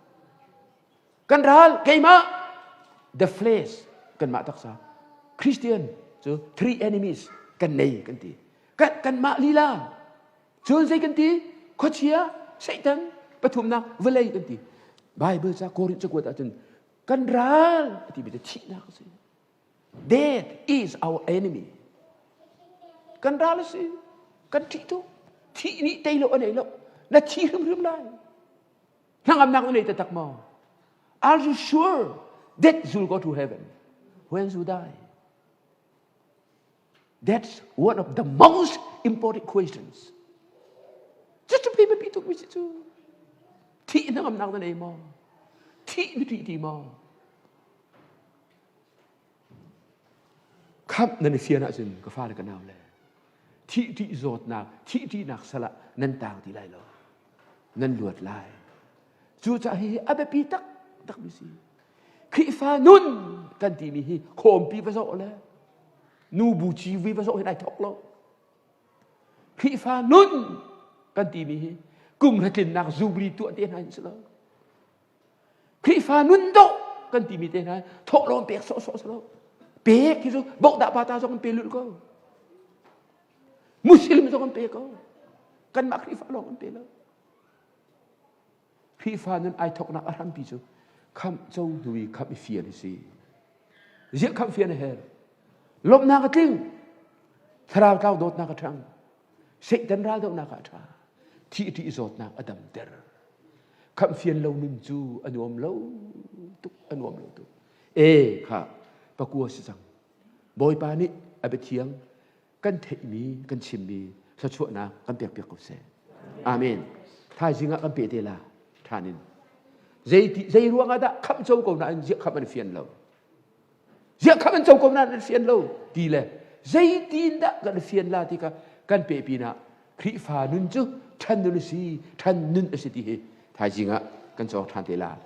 A: kan dal ke ma the flesh kan ma tak sa Christian so three enemies kan nei kan ti kan ma lila chun sei kan ti khochia satan pathum na velai kan ti bible sa korin cha kwat atun kan ral ti bi chi na ka si death is our enemy kan ral si kan ti tu ti ni tai lo anei lo na chi rum lai nang am nak nei ta tak mo are you sure that you'll go to heaven when you die? That's one of the most important questions. Just to people be to visit to. Thi nang am nak nei mo. Thi ni ti mo. Khap nan fia na sin ka fa ka naw le. Thi ti zot nak, thi nak sala nan tang ti lai lo. Nan luat lai. Chu cha hi abe pi tak mi si. Khi pha nun kan ti mi hi khom pi va zo le. Nu bu chi vi va zo hi dai thok lo. Khi pha nun kan ti mi hi kum ra tin nak zu bri tu ten hai se lo. Khi pha nun do kan ti mi ten hai thok lo pek so lo. Pek ki zo bok da pa ta zo kan pe lu ko. Muslim zo kan pe ko. Kan mak khi pha lo kan pe lo. Khi pha nun ai thok nak aram pi zo kham châu đuôi kham phiền thì gì giết kham phiền này lốp na cái tiếng thao thao đốt na cái trăng sậy tân ra đốt na cái trà thị giọt na adam ter kham phiền lâu nun chu anh ôm lâu tu khá bà cua sẽ rằng bồi ba nị ở bên thiêng căn thể mi căn chim mi sao chuột na căn bẹc bẹc của sẽ amen thay gì ngã căn bẹc thế là thà nên dây ruộng ada khăm châu cầu nạn giết khăm anh phiền lâu giết khăm anh châu cầu nạn anh phiền lâu thì là dây tin đã gần phiền là thì cả căn bể pina khi phá nun chứ thân nun si thân nun ở thì thay gì ngã căn cho thân thế là